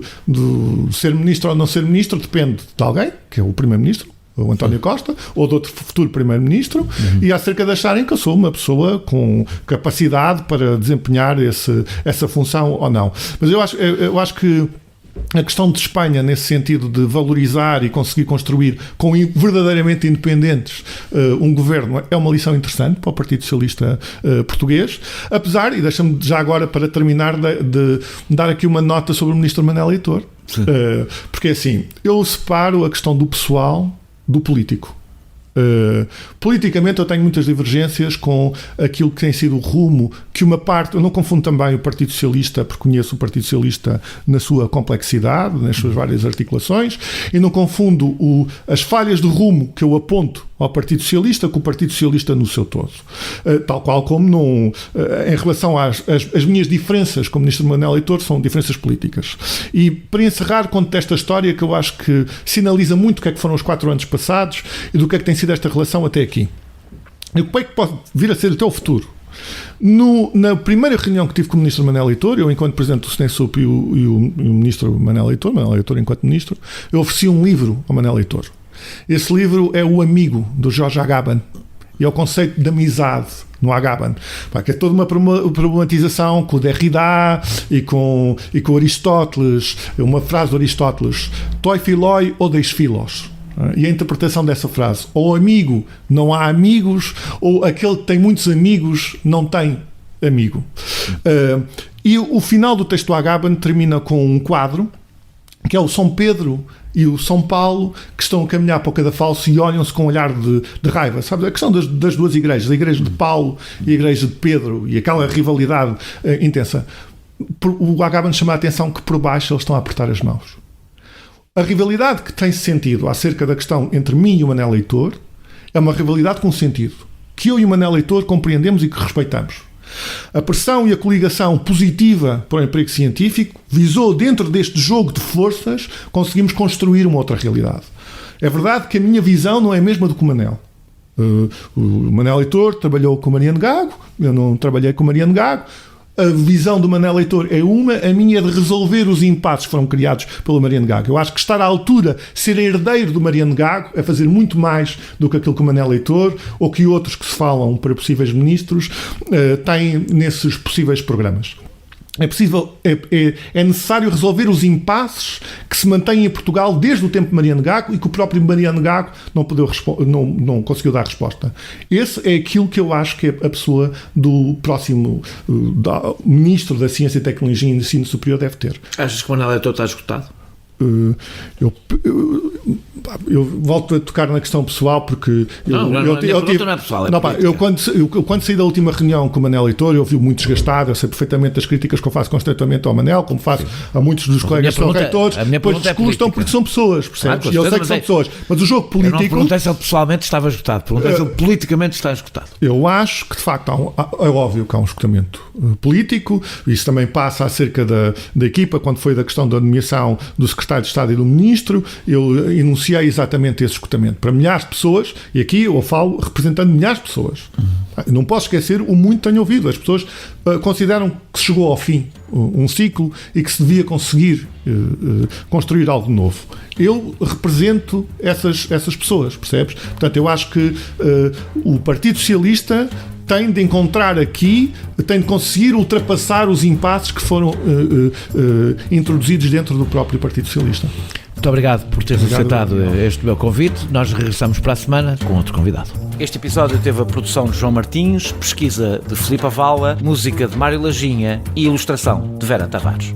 ser ministro ou não ser ministro depende de alguém, que é o primeiro-ministro, o António Costa, ou de outro futuro primeiro-ministro, e acerca de acharem que eu sou uma pessoa com capacidade para desempenhar essa função ou não. Mas eu acho que a questão de Espanha, nesse sentido de valorizar e conseguir construir com verdadeiramente independentes um governo, é uma lição interessante para o Partido Socialista português, apesar, e deixa-me já agora para terminar de dar aqui uma nota sobre o Ministro Manel Heitor, porque assim, eu separo a questão do pessoal do político. Politicamente eu tenho muitas divergências com aquilo que tem sido o rumo que uma parte, eu não confundo também o Partido Socialista, porque conheço o Partido Socialista na sua complexidade, nas suas várias articulações, e não confundo as falhas de rumo que eu aponto ao Partido Socialista com o Partido Socialista no seu todo, tal qual como em relação às minhas diferenças com o Ministro Manel Heitor são diferenças políticas. E para encerrar, conto esta história que eu acho que sinaliza muito o que é que foram os 4 anos passados e do que é que tem sido esta relação até aqui. E o que é que pode vir a ser até o futuro? Na primeira reunião que tive com o Ministro Manel Heitor, eu enquanto Presidente do SNESUP e o Ministro Manel Heitor enquanto Ministro, eu ofereci um livro ao Manel Heitor. Esse livro é O Amigo, do Jorge Agamben, e é o conceito de amizade no Agamben, que é toda uma problematização com o Derrida e com Aristóteles, uma frase de Aristóteles, toi philoi ou deis philos. E a interpretação dessa frase, ou amigo não há amigos, ou aquele que tem muitos amigos não tem amigo. E o final do texto do Agamben termina com um quadro, que é o São Pedro e o São Paulo, que estão a caminhar para o cadafalso e olham-se com um olhar de raiva. Sabes? A questão das duas igrejas, a igreja de Paulo e a igreja de Pedro, e aquela rivalidade intensa. O Agamben chama a atenção que por baixo eles estão a apertar as mãos. A rivalidade que tem sentido acerca da questão entre mim e o Manel Heitor é uma rivalidade com sentido, que eu e o Manel Heitor compreendemos e que respeitamos. A pressão e a coligação positiva para o emprego científico visou, dentro deste jogo de forças, conseguimos construir uma outra realidade. É verdade que a minha visão não é a mesma do que o Manel. O Manel Heitor trabalhou com o Mariano Gago, eu não trabalhei com o Mariano Gago. A visão do Manel Heitor é uma, a minha é de resolver os impasses que foram criados pelo Mariano Gago. Eu acho que estar à altura, ser herdeiro do Mariano Gago, é fazer muito mais do que aquilo que o Manel Heitor ou que outros que se falam para possíveis ministros têm nesses possíveis programas. É necessário resolver os impasses que se mantêm em Portugal desde o tempo de Mariano Gago e que o próprio Mariano Gago não conseguiu dar resposta. Esse é aquilo que eu acho que é a pessoa do próximo Ministro da Ciência, Tecnologia e Ensino Superior deve ter. Achas que o Manuel Leitão está esgotado? Eu volto a tocar na questão pessoal porque quando saí da última reunião com o Manel Leitor, eu vi muito desgastado, eu sei perfeitamente as críticas que eu faço constantemente ao Manel, como faço a muitos dos colegas que são reitores, depois discursam porque são pessoas, percebes? E eu sei que são pessoas, mas o jogo político... Eu não perguntei se ele pessoalmente estava esgotado, perguntei se ele politicamente está esgotado. Eu acho que de facto é óbvio que há um esgotamento político, isso também passa acerca da equipa, quando foi da questão da nomeação do Secretário de Estado e do Ministro, eu enunciei exatamente esse esgotamento para milhares de pessoas, e aqui eu falo representando milhares de pessoas. Não posso esquecer o muito que tenho ouvido. As pessoas consideram que se chegou ao fim um ciclo e que se devia conseguir construir algo novo. Eu represento essas pessoas, percebes? Portanto, eu acho que o Partido Socialista tem de encontrar aqui, tem de conseguir ultrapassar os impasses que foram introduzidos dentro do próprio Partido Socialista. Muito obrigado por teres aceitado este meu convite. Nós regressamos para a semana com outro convidado. Este episódio teve a produção de João Martins, pesquisa de Filipe Avala, música de Mário Lajinha e ilustração de Vera Tavares.